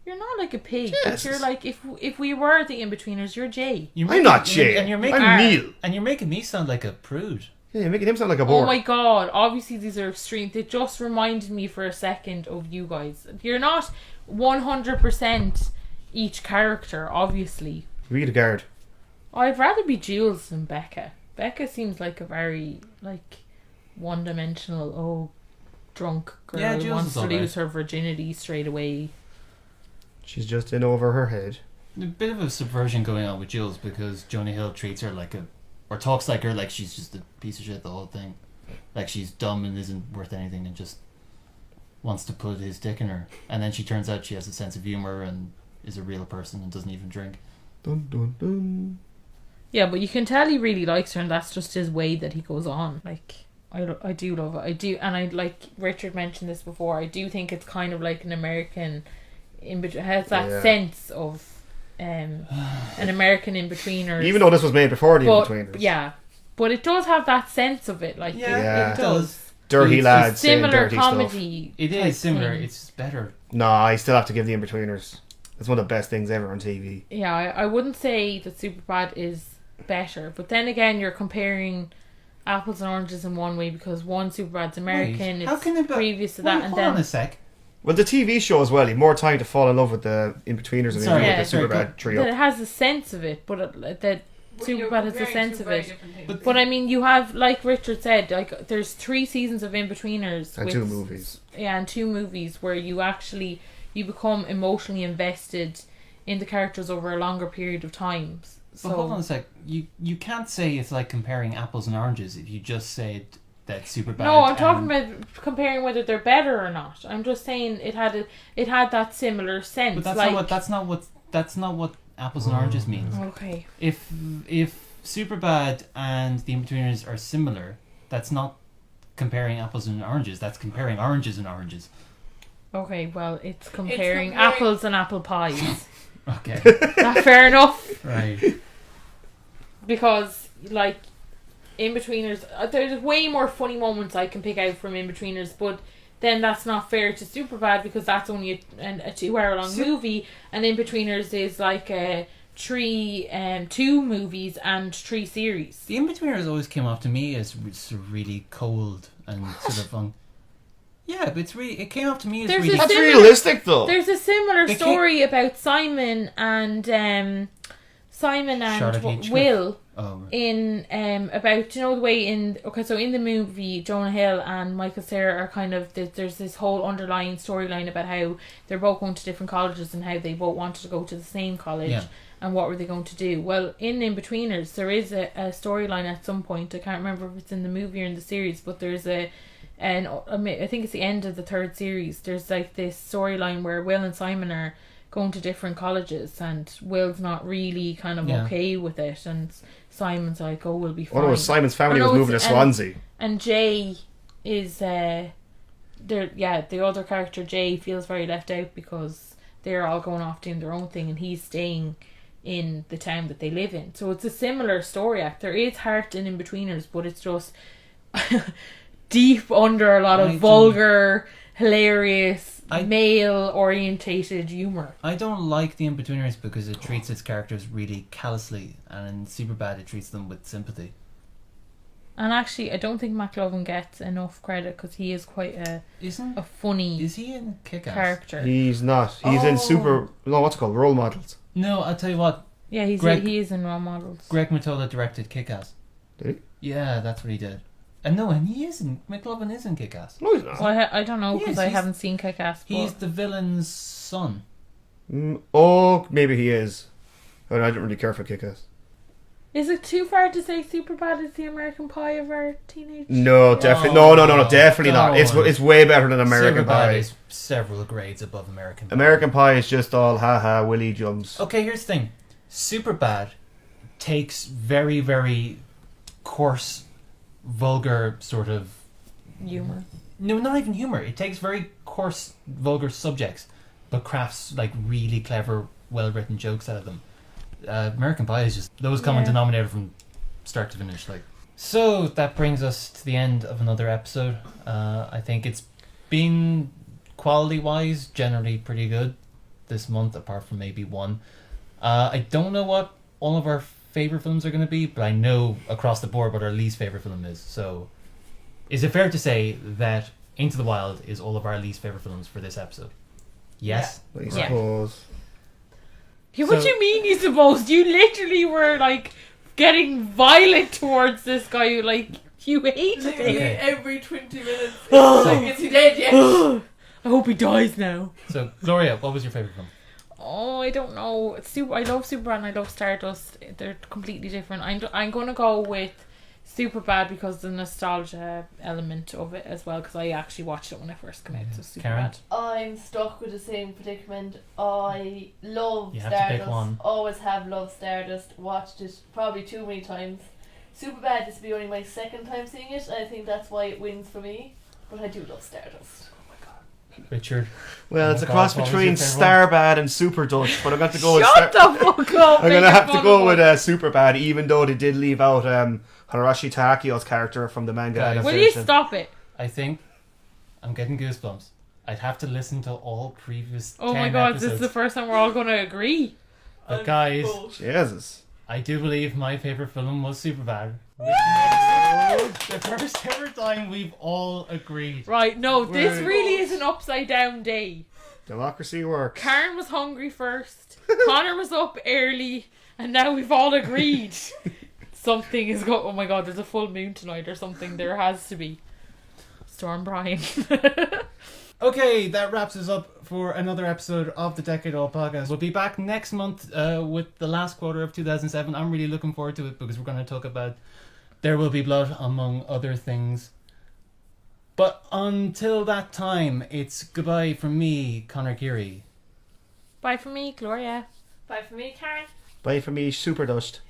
You're not like a pig. Yes. But you're like, if we were the in-betweeners, you're Jay. I'm not Jay. And you're making I'm Neil. And you're making me sound like a prude. Yeah, you're making him sound like a Oh bore. my god, obviously these are extreme. They just reminded me for a second of you guys. You're not 100% each character, obviously. Read a guard. I'd rather be Jules than Becca. Becca seems like a very, like, one-dimensional, drunk girl Yeah, who Jules wants is to alright. lose her virginity straight away. She's just in over her head. A bit of a subversion going on with Jules because Jonah Hill treats her or talks like her like she's just a piece of shit the whole thing. Like she's dumb and isn't worth anything and just wants to put his dick in her. And then she turns out she has a sense of humour and is a real person and doesn't even drink. Dun dun dun. Yeah, but you can tell he really likes her, and that's just his way that he goes on. Like, I do love it. I do, and I like Richard mentioned this before. I do think it's kind of like an American, has that sense of an American in-betweener. Even though this was made before the But, In-Betweeners. yeah, but it does have that sense of it. Like, Yeah. it does. Dirty It's lads saying Similar dirty stuff. comedy. It type is similar. thing. It's better. No, I still have to give the In-Betweeners. It's one of the best things ever on TV. Yeah, I wouldn't say that Superbad is better, but then again, you're comparing apples and oranges in one way because one Superbad's American, Wait, how it's can it be- previous to Wait, that, and hold on a then sec. Well, the TV show as well. You more time to fall in love with the In-Betweeners than you Sorry, do yeah, with the sorry, Superbad that trio. it has a sense of it, but that Well, you're Superbad has a comparing sense two of very it. different things. But I mean, you have, like Richard said, like there's 3 seasons of In-Betweeners And with, 2 movies. Yeah, and 2 movies where you become emotionally invested in the characters over a longer period of time. So But hold on a sec. You can't say it's like comparing apples and oranges if you just said that Superbad. no, I'm talking about comparing whether they're better or not. I'm just saying it had that similar sense. But that's not what apples and oranges means. Okay. If Superbad and the In-Betweeners are similar, that's not comparing apples and oranges. That's comparing oranges and oranges. Okay, well, it's comparing comparing- apples and apple pies. Okay. That's fair enough. Right. Because, like, In-Betweeners, there's way more funny moments I can pick out from In-Betweeners, but then that's not fair to Superbad because that's only a 2-hour-long movie, and In-Betweeners is like a 2 movies and 3 series. The In-Betweeners always came off to me as really cold and sort of yeah, but it came off to me as There's really. a That's similar- realistic, though. There's a similar They story about Simon and Simon Charlotte and H. Will Oh, in about, you know, the way in, okay, so in the movie Jonah Hill and Michael Cera are kind of, there's this whole underlying storyline about how they're both going to different colleges and how they both wanted to go to the same college. Yeah. And what were they going to do? Well, in Inbetweeners, there is a storyline at some point. I can't remember if it's in the movie or in the series, but there's I think it's the end of the third series. There's like this storyline where Will and Simon are going to different colleges, and Will's not really kind of Yeah. okay with it, and Simon's like, "Oh, we'll be fine." Oh no, Simon's family Oh, no, was moving to it's- Swansea. And Jay is the other character. Jay feels very left out because they're all going off doing their own thing, and he's staying in the town that they live in. So it's a similar story act. There is heart in Inbetweeners, but it's just deep under a lot of I don't- vulgar, hilarious, I- male orientated humor. I don't like the In-Betweeners because it treats its characters really callously, and in Superbad it treats them with sympathy. And actually, I don't think McLovin gets enough credit because he is quite a funny Is he in Kick-Ass? character. He's not. He's in Oh. what's it called? Role Models. No, I'll tell you what. Yeah, he is in Role Models. Greg Mottola directed Kick-Ass. Did Yeah, that's what he did. And no, and he isn't. McLovin is in Kick-Ass. he? No, he's not. Well, I don't know because Yes, I he's- haven't seen Kick-Ass. He's But the villain's son. Oh, maybe he is. But I don't really care for Kick-Ass. is it too far to say Superbad is the American Pie of our teenage? No, definitely. Oh, No, definitely not. go It's on. way better than American Superbad Pie. is several grades above American Pie. American Pie is just all haha Willy jumps. Okay, here's the thing. Superbad takes very, very coarse, vulgar sort of... Humor. No, not even humor. It takes very coarse, vulgar subjects, but crafts like really clever, well-written jokes out of them. American Pie is just lowest common Yeah. denominator from start to finish. Like, so that brings us to the end of another episode. I think it's been quality-wise generally pretty good this month, apart from maybe one. I don't know what all of our favorite films are going to be, but I know across the board what our least favorite film is. So, is it fair to say that Into the Wild is all of our least favorite films for this episode? Yes. I Yeah. suppose. Yeah, what So- do you mean you supposed? You literally were like getting violent towards this guy. You you hated Literally him. Okay. every 20 minutes. Oh. Like, is he dead yet? I hope he dies now. So, Gloria, what was your favorite film? Oh, I don't know. I love Superbad and I love Stardust. They're completely different. I'm going to go with Superbad because the nostalgia element of it as well, because I actually watched it when it first came out. So Karen? Superbad. I'm stuck with the same predicament. I love You have to Stardust. pick one. Always have loved Stardust. Watched it probably too many times. Superbad, this will be only my second time seeing it. I think that's why it wins for me. But I do love Stardust. Richard? Well, Oh it's my a cross God, what was between your favourite Starbad and Super Dutch, but I'm going to go with Shut the fuck up! I'm make gonna it have to fun go of with it. Superbad, even though they did leave out Harashi Takio's character from the manga Guys. Will you adaptation. stop it? I think I'm getting goosebumps. I'd have to listen to all previous Oh 10 my god, episodes. this is the first time we're all going to agree. But I'm guys, both. Jesus. I do believe my favourite film was Superbad. Which makes the first ever time we've all agreed. Right, no, this Right. really is an upside down day. Democracy works. Karen was hungry first, Connor was up early, and now we've all agreed. Something is going. Oh my god, there's a full moon tonight or something. There has to be. Storm Brian. Okay, that wraps us up for another episode of the Decade Old Podcast. We'll be back next month with the last quarter of 2007. I'm really looking forward to it because we're going to talk about There Will Be Blood, among other things. But until that time, it's goodbye from me, Connor Geary. Bye for me, Gloria. Bye for me, Karen. Bye for me, Super Dust.